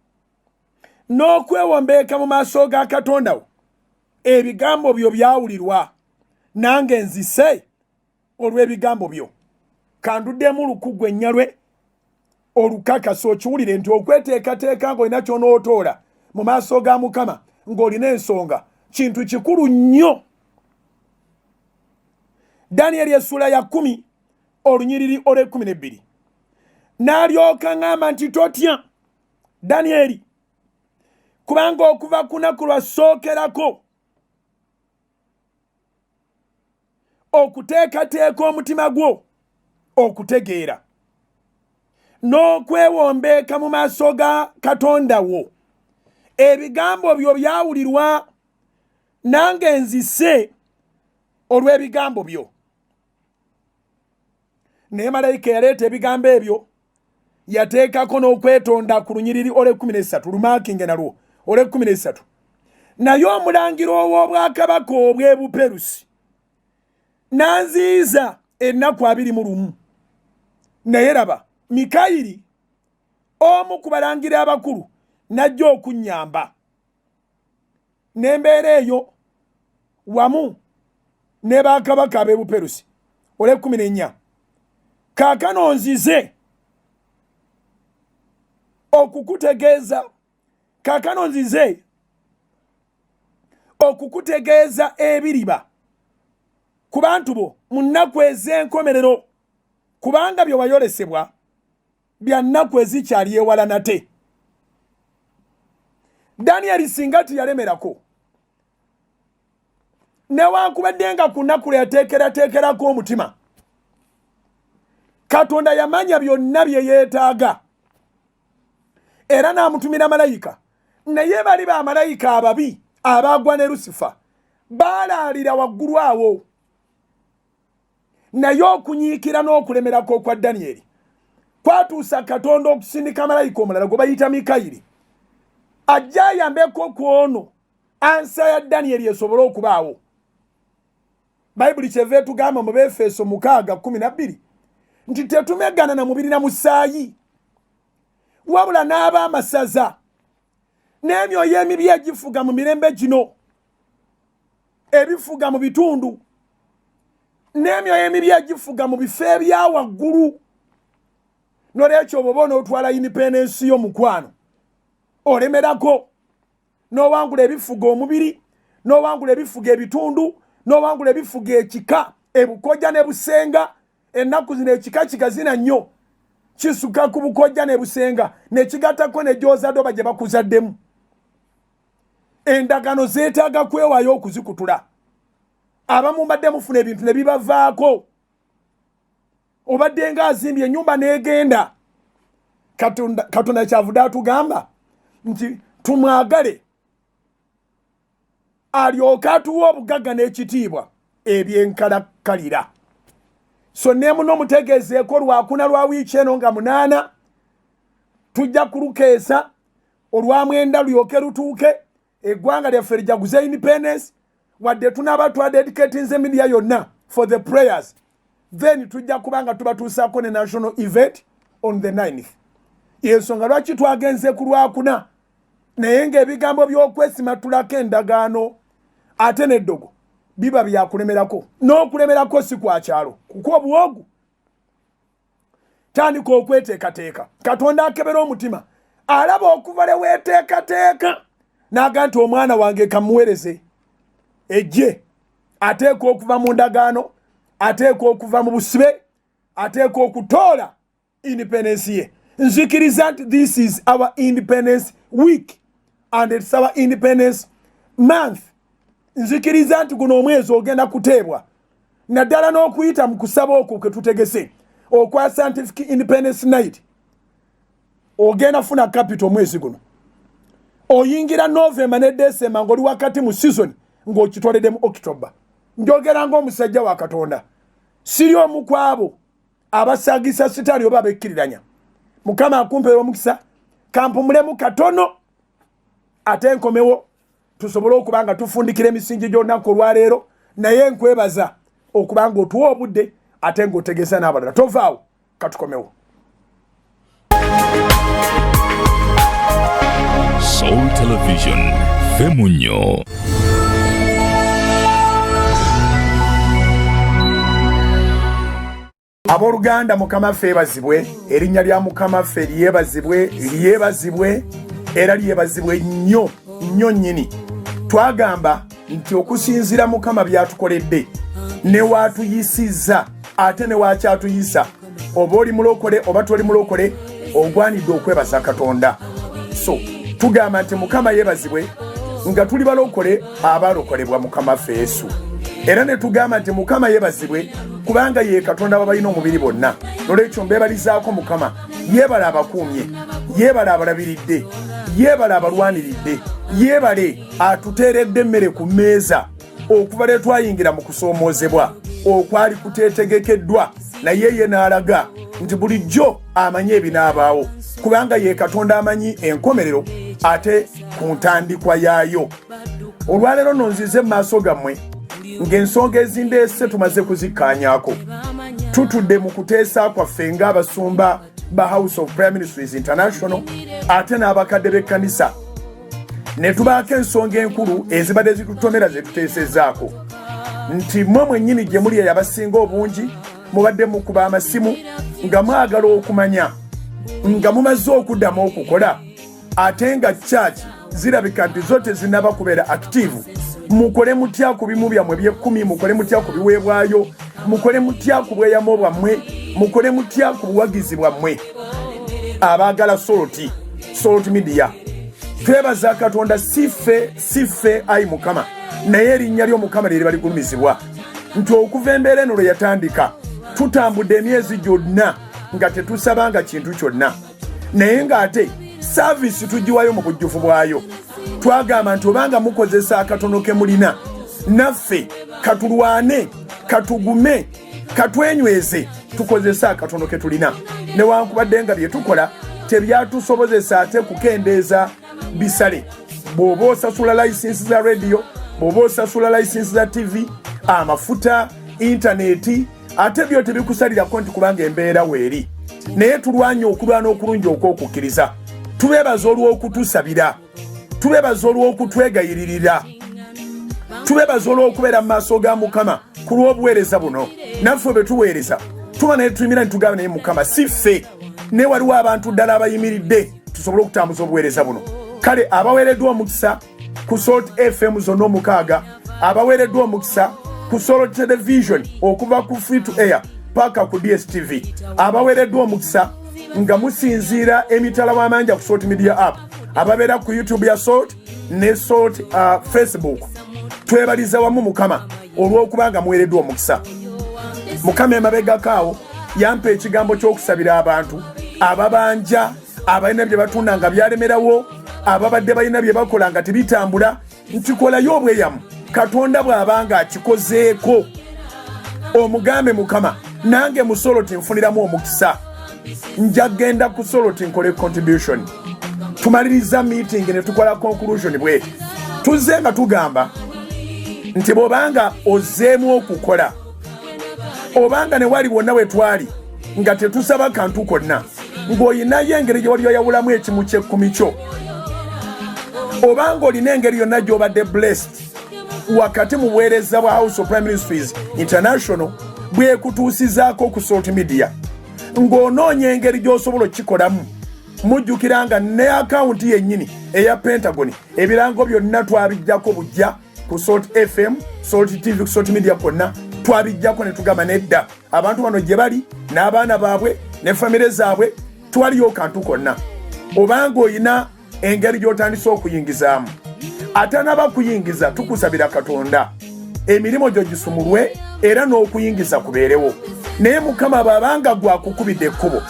n'okwewombeeka mu maaso ga Katonda wo ebigambo byo byawulirwa nange nzise olw'ebigambo byo kanduddemu lukuggwe ennyalwe olukakasa okiwulire nti okweteekateeka ng'olina ky'onootoola mu maaso ga Mukama ng'olina ensonga kintu kikulu nnyo. Danyeri essula ya 10 olunyiriri olw'12 n'alyoka ŋŋamba nti totya Danyeri kubanga okuva ku lunaku lwasookerako okuteekateeka omutima gwo okutegeera n'okwewombeeka mu maaso ga Katonda wo ebigambo byo byawulirwa nange nzise olw'ebigambo byo. Naye malayika yaleeta ebigambo ebyo yateekako n'okwetonda ku lunyiriri olw'13 lumaakinge nalwo olw'13 naye omulangira ow'obwakabaka obw'Ebuperusi n'anziiza ennaku 21 naye laba Mikayiri omu ku balangira abakulu n'ajja okunnyamba n'embeera eyo wamu ne bakabaka ab'Ebuperusi olw'14 kaakano nzize okukutegeeza ebiriba ku bantu bo mu nnaku ez'enkomerero kubanga bye wayolesebwa bya nnaku ezikyali ewala nate. Danyeri singa tiyalemerako newankubadde nga ku nnaku lwe yateekerateekerako omutima Katonda yamanya byonna bye yeetaaga era n'amutumira malayika naye bali bamalayika ababi abaagwa ne Lusifa baalaalira waggulu awo naye okunyiikira n'okulemerako kwa Danyeri kwatuusa Katonda okusindika malayika omulala gwe bayita Mikayiri ajja ayambeko ku ono ansa ya Danyeri esobole okubaawo. Bayibuli kyeva etugamba mu Befeso 6:12 nti tetumegana na mubiri na musaayi wabula n'aba amasaza n'emyoyo emibi egifuga mu mirembe gino ebifuga mu bitundu n'emyoyo emibi egifuga mu bifo ebya waggulu. N'olwekyo bw'oba onootwala independence y'omukwano olemerako n'owangula ebifuga omubiri n'owangula ebifuga ebitundu n'owangula ebifuga ekika ebukojja ne busenga. Ennaku zino ekika kigazina nnyo kisuka ku bukojja ne busenga nekigattako ne gy'ozadde gye bakuzaddemu. Endagano zeetaaga kwewaayo okuzikutula. Abamu mbadde mufuna ebintu ne bibavaako obadde nga azimbye ennyumba n'egenda. Katonda kyavudde atugamba nti tumwagale alyoke atuwa obugagga n'ekitiibwa ebyenkalakkalira. So ne muno mutegeezeeko lwakuna lwa wiiki eno nga 8 tujja kulukeesa olwamwenda lyoke lutuuke eggwanga lyaffe lijaguze independence wadde tunaaba twadedicatinze media yonna for the prayers then tujja kubanga tubatuusaako ne national event on the 9th. Yensonga lwaki twagenze ku lwakuna naye ng'ebigambo by'okwesimatulako endagaano ate n'eddogo biba byakulemerako. N'okulemerako si kwa kyalo, kuko obuwogu. Tandika okweteekateeka. Katonda akebera omutima, alaba okuva le weeteekateeka n'aga nti omwana wange kamuweereze ejje. Ateeka okuva mu ndagaano, ateeka okuva mu busibe, ateeka okutoola independence ye. Nzikiriza nti this is our independence week and it's our independence month. Nzikiriza nti guno omwezi ogenda kuteebwa naddala n'okuyita mu kusaba okwo kwe tutegese okwa scientific independence night. Ogenda funa capital omwezi guno, oyingira November ne December ng'oli wakati mu season ng'okitwalidde mu October. Njogera ng'omusajja wa Katonda, siri omu ku abo abasaagisa sitaani oba abekkiriranya. Mukama akumpeera omukisa, kampumulemu katono ate nkomewo tusobole okuba nga tufundikira emisingi gy'olunaku olwaleero, naye nkwebaza okuba nga otuwa obudde ate ng'otegesa n'abalala. Tovaawo, katukomewo. Soul Television, Femunyo. Abooluganda Mukama ffe yeebazibwe, erinnya lya Mukama ffe lyebazibwe era lyebazibwe nnyo nnyo nnyini. Twagamba nti okusinziira Mukama byatukoledde ne waatuyisizza ate ne waakyatuyisa, oba oli mulokole oba toli mulokole, ogwanidde okwebaza Katonda. So tugamba nti Mukama yeebazibwe nga tuli balokole abalokolebwa Mukama ffe Yesu. Era ne tugamba nti Mukama yeebazibwe kubanga ye Katonda abalina omubiri bonna. Nolwekyo mbeebalizaako Mukama, yeebala abakuumye, yeebala abalabiridde, yeebala abalwaniridde, yeebale atuteeredde emmere ku mmeeza okuva lwe twayingira mu kusoomoozebwa okwali kuteetegekeddwa, naye ye n'alaga nti bulijjo amanyi ebinaabaawo kubanga ye Katonda amanyi enkomerero ate ku ntandikwa yaayo. Olwaleero nno nzize mu maaso gammwe ng'ensonga ezindeese tumaze kuzikkaanyaako. Tutudde mu kuteesa kwaffe ng'abasumba ba House of Prayer Ministries International ate n'abakadde b'ekkanisa, ne tubaako ensonga enkulu ezibadde zitutomera ze tuteesezzaako nti mmwe mwennyini gye muli abasinga obungi mubadde mukuba amasimu nga mwagala okumanya nga mumaze okuddamu okukola ate nga church zirabika nti zo tezinnaba kubeera active. Mukole mutya ku bimu byammwe by'ekkumi, mukole mutya ku biweebwayo, mukole mutya ku bweyamo bwammwe, mukole mutya ku buwagizi bwammwe. Abaagala Salt Media, twebaza Katonda, siffe ayi Mukama, naye erinnya ly'Omukama lye liba ligulumizibwa nti okuva embeera eno lwe yatandika tutambudde emyezi gyonna nga tetusabanga kintu kyonna, naye ng'ate saavisi tugiwayo mu bujjufu bwayo. Twagamba nti obanga mukozesa akatono ke mulina, naffe katulwane, katugume, katwenyweze tukozesa akatono ke tulina. Newankubadde nga bye tukola tebyatusobozesa ate kukendeeza bisale. Bw'oba osasula layisinsi za radio, bw'oba osasula layisinsi za TV, amafuta, intaneti, ate byo tebikusalirako nti kubanga embeera weeri. Naye tulwanye okulwana okulungi okw'okukkiriza. Tubeebaza olw'okutusabira, tubeebaza olw'okutwegayiririra, tubeebaza olw'okubeera mu maaso ga Mukama ku lw'obuweereza buno. Naffe bwe tuweereza tuba naye tuyimira ne tugamba naye Mukama si ffe, naye waliwo abantu ddala abayimiridde tusobole okutambuza obuweereza buno. Kale abaweereddwa omukisa ku Salt FM zonna 6, abaweereddwa omukisa ku Soul Television okuva ku free to air paka ku DSTV, abaweereddwa omukisa nga musinziira emitala w'amanja ku Salt Media app, ababeera ku YouTube ya Salt ne Salt Facebook. Twebaliza wamu Mukama olw'okubanga muweereddwa omukisa. Mukama emabegakaawo yampa ekigambo ky'okusabira abantu ababanja, abalina bye batunda nga byalemerawo, ababadde balina bye bakola nga tebitambula, nkikolayo obweyamu Katonda bw'abanga akikozeeko. Omugambe Mukama, nange mu Salt nfuniramu omukisa, njagenda ku Salt nkole contribution. Tumaliriza meeting ne tukola conclusion bwe tuzze nga tugamba nti bw'obanga ozzeemu okukola, obanga ne wali wonna we twali nga tetusaba kantu konna, ng'oyinayo engeri gye wali oyawulamu ekimu ky'ekkumi kyo, obanga olina engeri yonna gy'obadde blessed wakati mu buweereza bwa House of Prayer Ministries International bwekutuusizaako ku social media ng'onoonya engeri gy'osobola okikolamu mujjukira nga ne akawunti yennyini eya Pentagon ebirango byonna twabijjako bujja ku Salt FM, Salt TV, ku social media konna twabijjako ne tugamba nedda abantu bano gye bali n'abaana baabwe ne famire zaabwe twaliyo kantu konna obanga oyina engeri gy'otandisa okuyingizaamu atanaba kuyingiza tukusabira Katonda emirimu gyo gisumulwe era n'okuyingiza kubeerewo naye Mukama babanga gwakukubidde ekkubo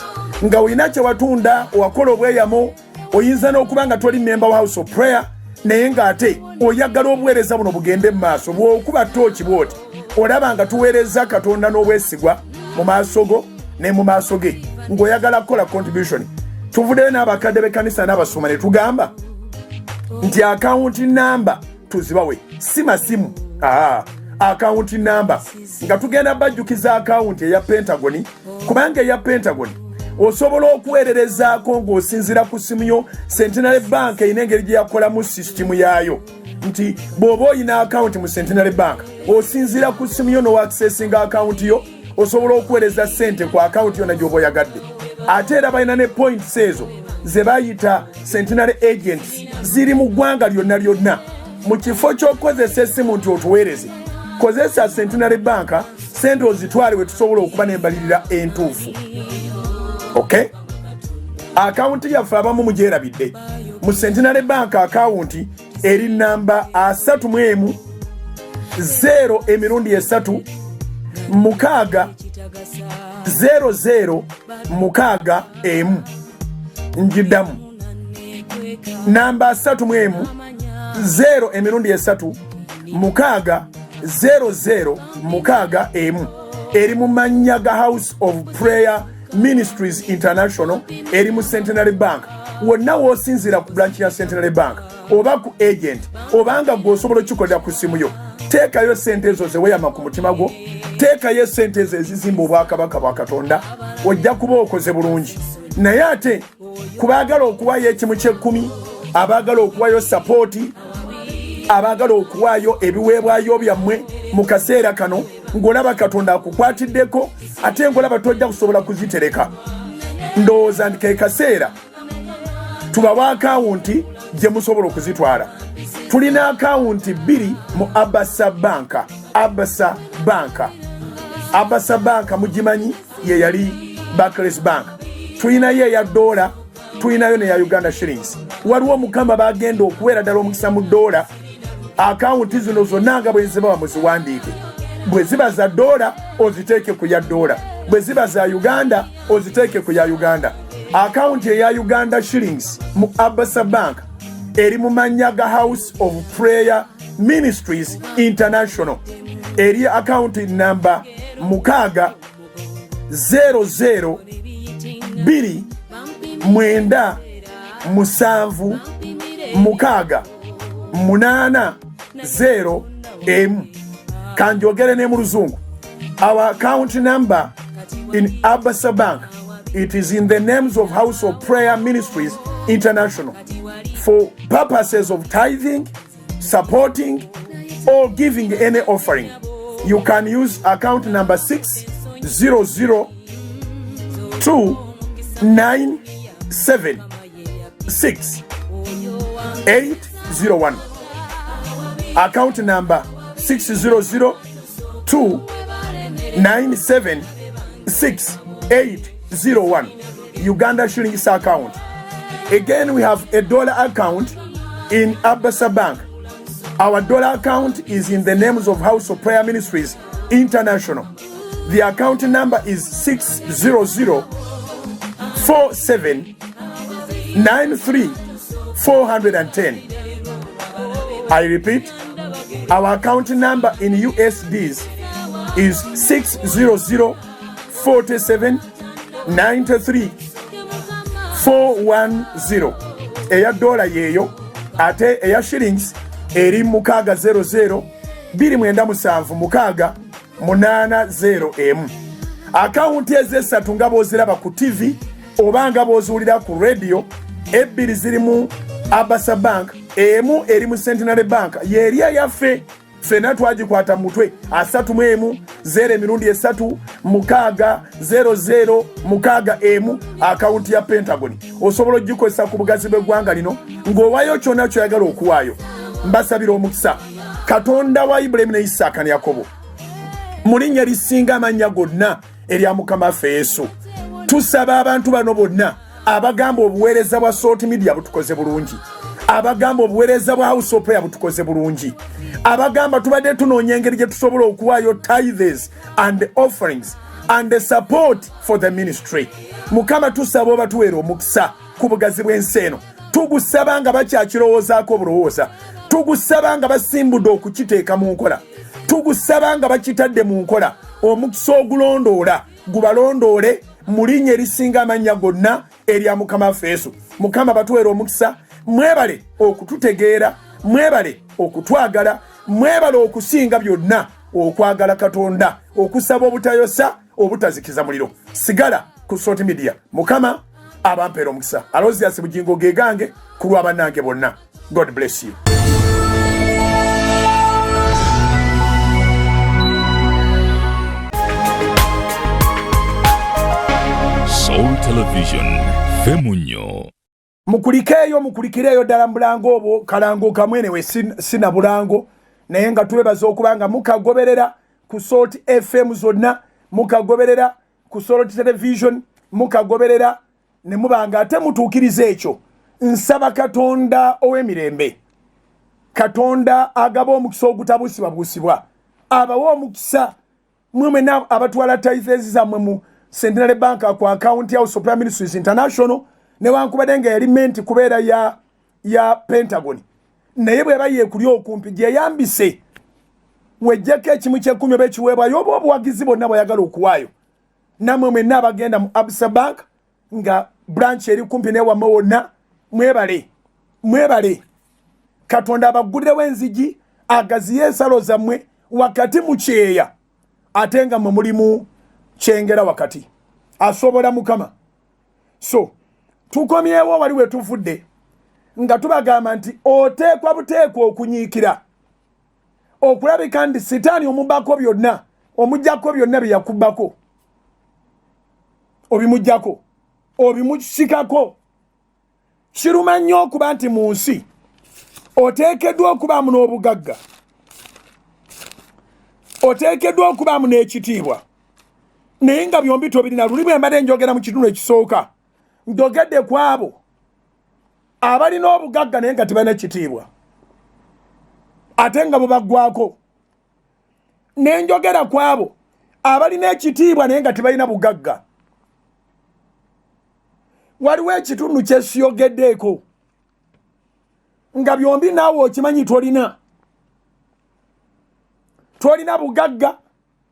nga olina kye watunda owakola obweyamo oyinza n'okuba nga toli member wa House of Prayer naye ng'ate oyagala obuweereza buno bugende mu maaso bw'okuba tooki bw'oti olaba nga tuweereza Katonda n'obwesigwa mu maaso go ne mu maaso ge ng'oyagala kukola contribution tuvuddeyo n'abakadde b'ekkanisa n'abasoma ne tugamba nti akawunti namba tuzibawe si masimu akawunti namba nga tugenda bajjukiza akawunti eya Pentagon kubanga eya Pentagon osobola okuweererezaako ng'osinzira ku simu yo Centenary Bank erina engeri gye yakolamu sisitimu yaayo nti bw'oba oyina akawunti mu Centenary Bank osinzira ku simu yo n'owakisesinga akawunti yo osobola okuweereza ssente ku akawunti yonna gy'oba oyagadde ate era balina ne points ezo ze bayita Centenary Agents ziri mu ggwanga lyonna mu kifo ky'okukozesa essimu nti otuweereze kozesa Centenary Bank ssente ozitwale we tusobola okuba n'embalirira entuufu. Okay? Akawunti yaffe abamu mugyerabidde mu Centenary Bank akawunti eri namba 31 0 6 00 6 njiddamu namba 31 0 6 00 6 eri mu mannya ga House of Prayer Ministries International eri mu Centenary Bank wonna w'osinzira ku branch ya Centenary Bank oba ku agent obanga gw'osobola okukikolera ku simu yo teekayo ssente ezo ze weeyama ku mutima gwo teekayo ssente ezo ezizimba obwakabaka bwa Katonda ojja kuba okoze bulungi naye ate kubaagala okuwaayo ekimu ky'ekkumi abaagala okuwaayo sapooti abaagala okuwaayo ebiweebwayo byammwe mu kaseera kano ng'olaba Katonda akukwatiddeko ate ng'olaba tojja kusobola kuzitereka ndowooza nti ke kaseera tubawa akawunti gye musobola okuzitwala tulina akawunti 2 mu Abasa Bank mugimanyi ye yali Barclays Bank tulinayo eya dola tulinayo neya Uganda shillings waliwo Mukama bagenda okuweera ddala omukisa mu dola akawunti zino zonna nga bwe ziba muziwandiike bwe ziba za dola oziteeke ku ya dola bwe ziba za Uganda oziteeke ku ya Uganda akawunti eya Uganda shillings mu Abasa Bank eri mu mannya ga House of Prayer Ministries International eri akawunti namba 6 00 2 9 7 6 8 0 kanjogere ne mu Luzungu. Our account number in Abasa Bank, it is in the names of House of Prayer Ministries International for purposes of tithing, supporting, or giving any offering. You can use account number 6002976 account number 6002976 Uganda shillings account. Again, we have a dollar account in Abasa Bank. Our dollar account is in the names of House of Prayer Ministries International. The account number is 6004793 I repeat, our account number in USDs is 6004793 eya dola yeyo ate eya shillings eri 600 akawunti ez'esatu nga bw'oziraba ku TV oba nga bw'oziwulira ku radio ebbiri ziri mu Abasa Bank emu eri mu Centenary Bank yeria yaffe fena twagikwata mutwe 31 0 emirundi 3 mukaaga 00 mukaaga emu akaunti ya Pentagon osobola ogikozesa ku bugazi bw'eggwanga lino ng'owayo kyonna kyoyagala okuwaayo. Mbasabira omukisa Katonda wa Ibrahim ne Isaka ne Yakobo mu linnya lisinga amannya gonna erya Mukama waffe Yesu. Tusaba abantu bano bonna abagamba obuweereza bwa Salt Media butukoze bulungi, abagamba obuweereza bwa House of Prayer butukoze bulungi, abagamba tubadde tunoonya engeri gye tusobola okuwaayo tithes and offerings and the support for the ministry. Mukama tusaba oba tuweera omukisa ku bugazi bw'ensi eno. Tugusaba nga bakyakirowoozaako obulowooza, tugusaba nga basimbudde okukiteeka mu nkola, tugusaba nga bakitadde mu nkola. Omukisa ogulondoola gubalondoole mu linnya erisinga amannya gonna erya Mukama waffe Yesu. Mukama batuweera omukisa. Mwebale okututegeera, mwebale okutwagala, mwebale okusinga byonna okwagala Katonda, okusaba obutayosa, obutazikiza muliro. Sigala ku Salt Media. Mukama abampeera omukisa. Alozias bugingo gegange ku lwa bannange bonna. God bless you. Soul Television Femunyo. Mukulikireyo ddala mulango obwo kalango kamwene we sina bulango naye nga twebaza okubanga mukagoberera ku Salt FM zonna, mukagoberera ku Salt Television, mukagoberera ne mubanga ate mutuukiriza ekyo. Nsaba Katonda ow'emirembe, Katonda agaba omukisa ogutabuusibwa abawa omukisa mwemena abatwala tithes zammwe mu Centenary Bank ku account ya House of Prayer Ministries International newankubadde nga yali menti kubeera ya Pentagon naye bweba yeekuli okumpi gye yambise wejjeko ekimu ky'ekkumi oba ekiweebwayo oba obuwagizi bonna bw'ayagala okuwaayo. Nammwe mwenna abagenda mu Absa Bank nga branch eri kumpi n'ewammwe wonna mwebale. Katonda abaggulirewo enzigi agaziye ensalo zammwe wakati mu kyeya ate nga mwe mulimu kyengera wakati. Asobola Mukama. So tukomyewo wali we tuvudde nga tubagamba nti oteekwa buteekwa okunyiikira okulabika nti sitaani omubako byonna omujjako byonna bye yakubbako obimujjako obimusikako. Kiruma nnyo okuba nti mu nsi oteekeddwa okubaamu n'obugagga, oteekeddwa okubaamu n'ekitiibwa naye nga byombi tobirina. Luli bwe mbadde njogera mu kitundu ekisooka njogedde ku abo abalina obugagga naye nga tebalina kitiibwa ate nga bubaggwako, naye njogera ku abo abalina ekitiibwa naye nga tebalina bugagga. Waliwo ekitundu kyesiyogeddeeko nga byombi naawe okimanyi tolina bugagga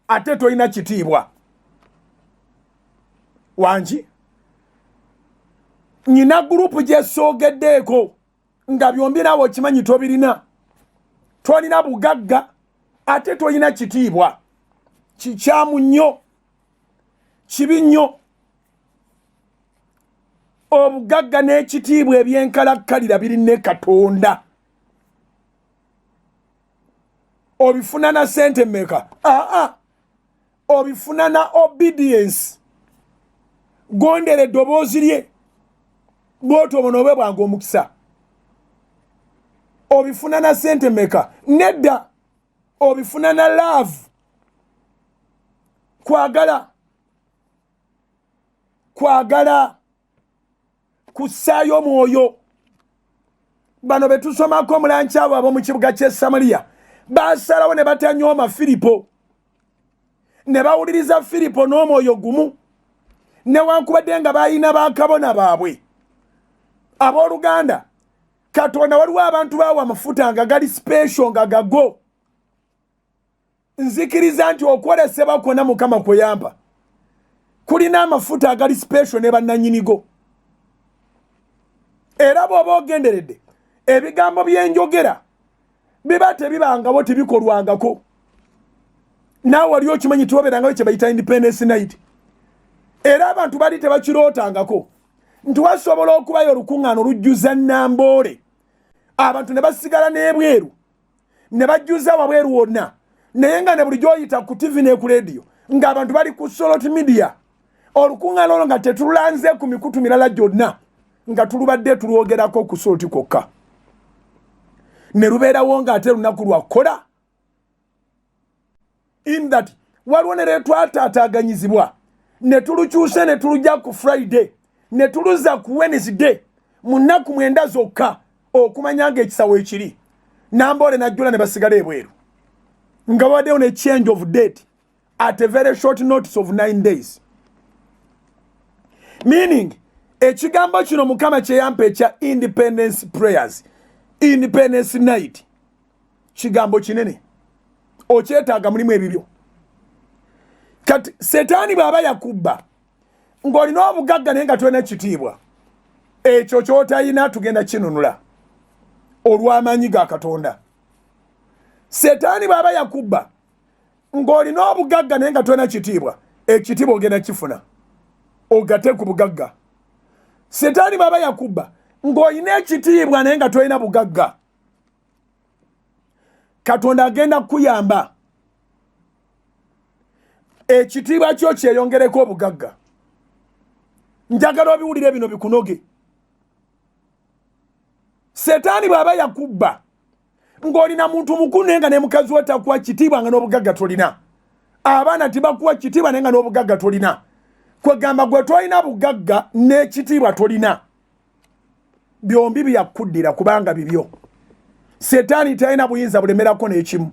ate tolina kitiibwa. Wangi nyina gurupu gyesogeddeeko nga byombi naawe okimanyi tolina bugagga ate tolina kitiibwa. Kikyamu nnyo, kibi nnyo. Obugagga n'ekitiibwa ebyenkalakkalira biri ne Katonda. Obifuna na sente mmeka? Obifuna na obedience. Gondera eddoboozi lye bw'otyo obonoobe bwange omukisa. Obifuna na sente mmeka? Nedda. Obifuna na love, kwagala kussaayo omwoyo. Bano be tusomako mulankyabo ab'omu kibuga ky'e Samaliya basalawo ne batanyooma Filipo ne bawuliriza Filipo n'omwoyo gumu newankubadde nga balina bakabona baabwe abooluganda. Katonda waliwo abantu baawa amafuta nga gali special nga gago. Nzikiriza nti okwolesebwa kwonna Mukama kuyamba kulina amafuta agali special ne bannanyinigo. Era bw'oba ogenderedde ebigambo byenjogera biba tebibangabo tebikolwangako. Naawe wali okimanyi tuwoberangawo kye bayita Independence Night. Era abantu bali tebakirootangako nti wasobola okubayo olukuŋŋaana olujjuza Namboole abantu ne basigala n'ebweru ne bajjuza wabweru wonna naye nga ne bulijjo oyita ku TV ne ku radio ng'abantu bali ku Soroti Media olukuŋŋaana olwo nga tetululanze ku mikutu mirala gyonna nga tulubadde tulwogerako ku Soroti kokka ne lubeerawo ng'ate lunaku lwakkola in that waliwo ne twataataaganyizibwa ne tulukyuse ne tulujja ku Friday ne tuluza ku Wednesday mu nnaku 9 zokka okumanya ng'ekisawo ekiri Namboole najjula ne basigala ebweru nga waddewo ne change of date at a very short notice of 9 days meaning ekigambo kino Mukama kye yampa ekya independence prayers independence night kigambo kinene okyetaaga mulimu ebibyo kati setaani bw'aba yakubba ng'olina obugagga naye nga tolina ekitiibwa ekyo ky'otayina tugenda kinunula olw'amaanyi ga Katonda setaani bw'aba yakubba ng'olina obugagga naye nga tolina kitiibwa ekitiibwa ogenda kifuna ogate ku bugagga setaani bw'aba yakubba ng'olina ekitiibwa naye nga tolina bugagga Katonda agenda kuyamba ekitiibwa kyo kyeyongereko obugagga njagala obiwulire bino bikunoge setaani bw'aba yakubba ng'olina muntu mukulu naye nga ne mukazi we takuwa kitiibwa nga n'obugagga tolina abaana tibakuwa kitiibwa naye nga n'obugagga tolina kwegamba gwe tolina bugagga n'ekitiibwa tolina byombi byakuddira kubanga bibyo setaani talina buyinza bulemerako n'ekimu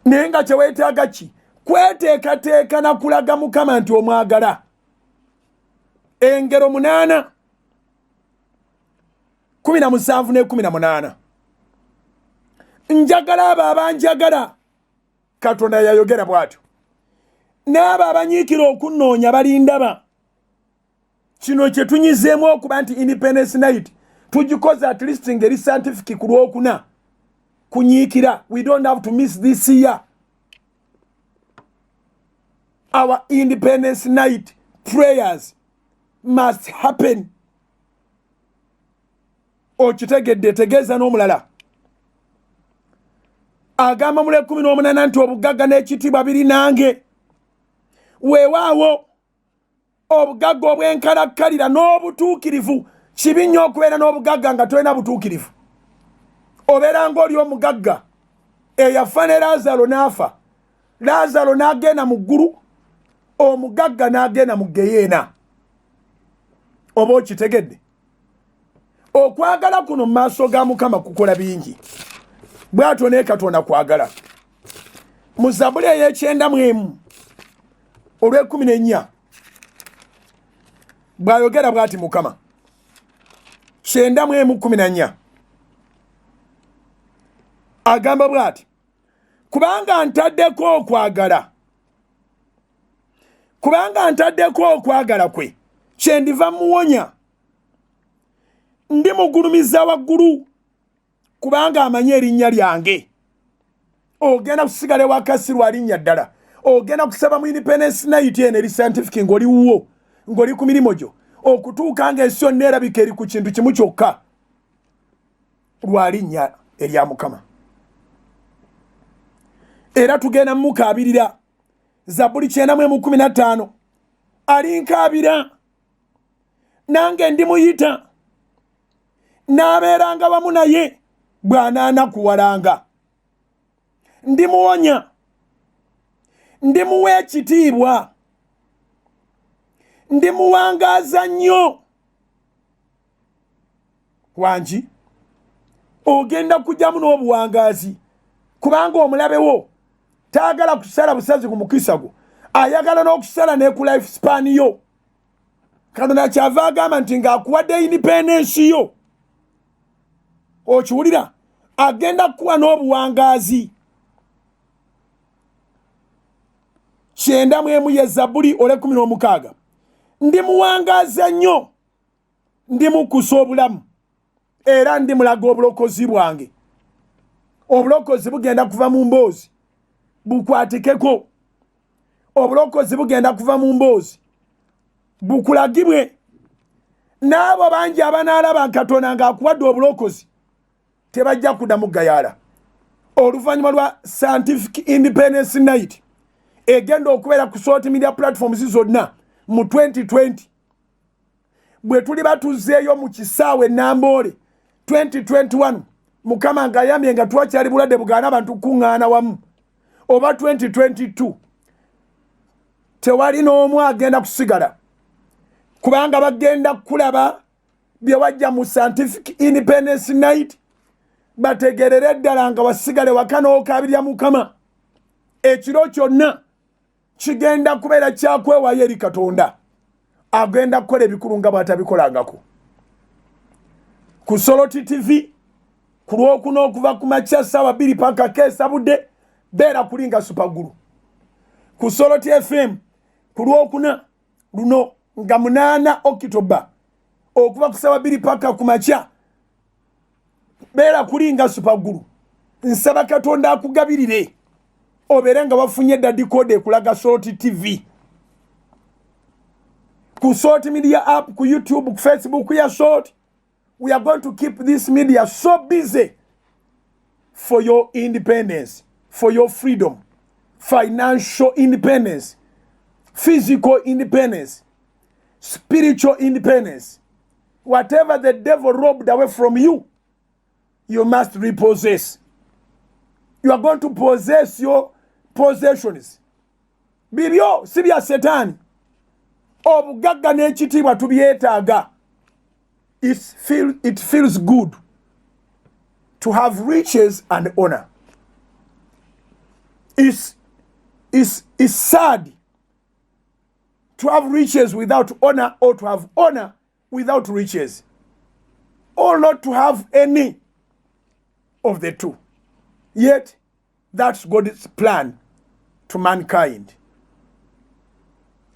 naye nga kyeweetaaga ki kweteekateeka na kulaga Mukama nti omwagala engero 8 17 ne 18 njagala abo abanjagala Katonda yayogera bw'atyo n'abo abanyiikira okunnoonya balindaba kino kye tunyizeemu okuba nti independence night tugikoze at least ngeri scientific ku Lwokuna kunyiikira we don't have to miss this year our independence night prayers must happen okitegedde tegeeza n'omulala agamba mu 18 nti obugagga n'ekitiibwa biri nange weewaawo obugagga obwenkalakkalira n'obutuukirivu kibi nnyo okubeera n'obugagga nga tolina butuukirivu obeera ng'oli omugagga eyafa ne Laazalo n'afa Laazalo n'agenda mu ggulu omugagga n'agenda mu Geyeena oba okitegedde okwagala kuno mu maaso ga Mukama kukola bingi bw'atyo ne Katonda kwagala mu Zabbuli ey'ekyenda olw'ekumi bw'ayogera bw'ati Mukama 9:14 agamba bw'ati kubanga ntaddeko okwagala kwe kyendiva muwonya ndimugulumiza waggulu kubanga amanyi erinnya lyange ogenda kusigala wakasi lwa linnya ddala ogenda kusaba mu independence night eno eri scientific ng'oli wuwo ng'oli ku mirimu gyo okutuuka ng'ensi yonna erabika eri ku kintu kimu kyokka lwa linnya erya Mukama era tugenda mukaabirira Zabbuli 9:15 alinkaabira nange ndimuyita n'abeeranga wamu naye bw'anaanakuwalanga ndimuwonya ndimuwa ekitiibwa ndimuwangaaza nnyo wangi ogenda kujjamu n'obuwangaazi kubanga omulabe wo taagala kusala busazi ku mukisa gwo ayagala n'okusala ne ku life span yo Katonda kyava agamba nti ng'akuwadde independence yo okiwulira agenda kuwa n'obuwangaazi 9 ye Zabbuli 16 ndimuwangaaza nnyo ndimukusa obulamu era ndimulaga obulokozi bwange obulokozi bugenda kuva mu mboozi bukwatikeko obulokozi bugenda kuva mu mboozi bukulagibwe n'abo bangi abanaalaba Katonda ng'akuwadde obulokozi tebajja kuddamu gayala. Oluvannyuma lwa Scientific Independence Night egenda okubeera ku social media platforms zonna mu 2020 bwe tuli batuzzeeyo mu kisaawe Namboole 2021 Mukama ng'ayambye nga twakyali bulwadde bugaana abantu kuŋŋaana wamu, oba 2022 tewali n'omu agenda kusigala kubanga bagenda kulaba bye wajja mu Scientific Independence Night bategerere ddala nga wasigale waka n'okaabirya Mukama. Ekiro kyonna kigenda kubeera kyakwewaayo eri Katonda agenda kukola ebikulu nga bw'atabikolangako. Ku Soroti TV ku Lwokuna okuva ku makya ssaawa 2 paka keesabudde beera kulinga Supagulu. Ku Soroti FM ku Lwokuna luno nga 8 Okitoba okuva ku ssaawa 2 paka ku makya beera kulinga Supagulu. Nsaba Katonda akugabirire obeere nga wafunye dadi kode ekulaga Soroti TV. Ku Soroti Media app, ku YouTube, ku Facebook ya Soroti. We are going to keep this media so busy for your independence, for your freedom, financial independence, physical independence, spiritual independence. Whatever the devil robbed away from you, you must repossess. You are going to possess your possessions. Bibyo sibya Satan. Obugagga n'ekitiibwa tubyetaaga. It feels good to have riches and honor. It's sad to have riches without honor, or to have honor without riches, or not to have any of the two. Yet that's God's plan to mankind.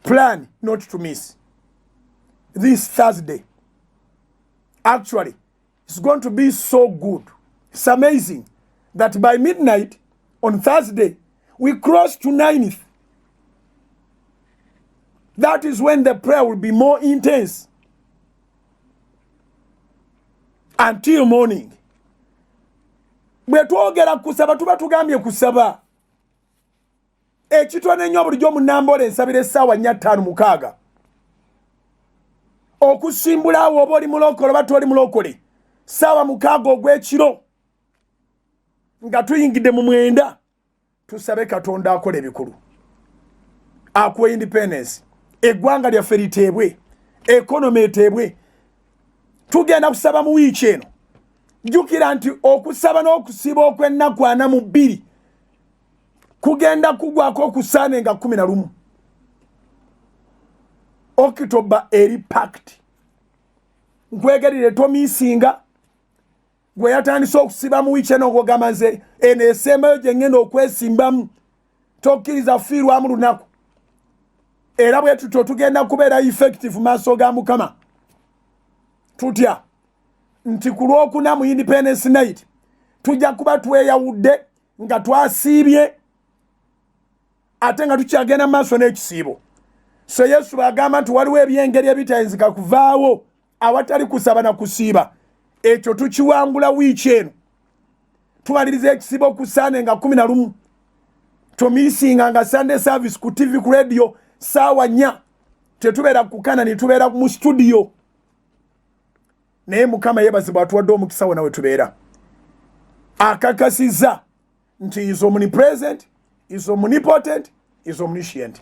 Plan not to miss. This Thursday, actually, it's going to be so good. It's amazing that by midnight on Thursday, we cross to 9th. That is when the prayer will be more intense. Until morning. Bwe twogera kusaba tuba tugambye kusaba. Ekitone nnyo bulijjo mu Namboole nsabira essaawa 4:56. Okusimbula awo oba oli mulokole oba toli mulokole. Ssaawa 6 ogw'ekiro. Nga tuyingidde mu 9. Tusabe Katonda akola ebikulu. Akuwa independence. Eggwanga lyaffe liteebwe. Economy eteebwe. Tugenda kusaba mu wiiki eno. Jjukira nti okusaba n'okusiba okw'ennaku 42 kugenda kugwako kusaane nga 11. Okitoba eri packed. Nkwegerire tomisinga gwe yatandise okusiba mu wiiki eno ogwogamba nze eno esembayo gye ngenda okwesimbamu tokkiriza fiirwamu lunaku. Era bwe tutyo tugenda kubeera effective maaso ga Mukama. Tutya nti ku Lwokuna mu Independence Night tujja kuba tweyawudde nga twasiibye ate nga tukyagenda maaso n'ekisiibo. So Yesu bagamba nti waliwo ebyengeri ebitayinzika kuvaawo awatali kusaba na kusiiba. Ekyo tukiwangula wiiki eno. Tumaliriza ekisiibo ku Sunday nga 11. Tomisinga nga Sunday service ku TV ku radio ssaawa 4. Tetubeera ku Kanani, tubeera mu studio. Naye Mukama yeebazibwa atuwadde omukisa wona we tubeera. Akakasizza nti is omnipresent, is omnipotent, is omniscient.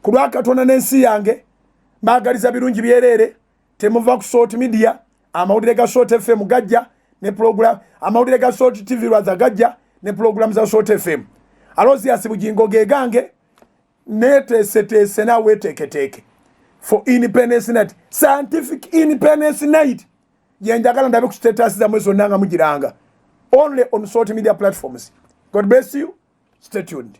Ku lwa Katonda n'ensi yange mbaagaliza birungi byereere. Temuva ku Soroti Media, amawulire ga Soroti FM gajja ne program, amawulire ga Soroti TV lwaza gajja ne program za Soroti FM. Alozias bugingo ge gange neeteeseteese naawe weeteeketeeke for Independence Night, Scientific Independence Night. Yenjagala ndabe ku status za mwezo nanga mugiranga only on Soroti Media platforms. God bless you. Stay tuned.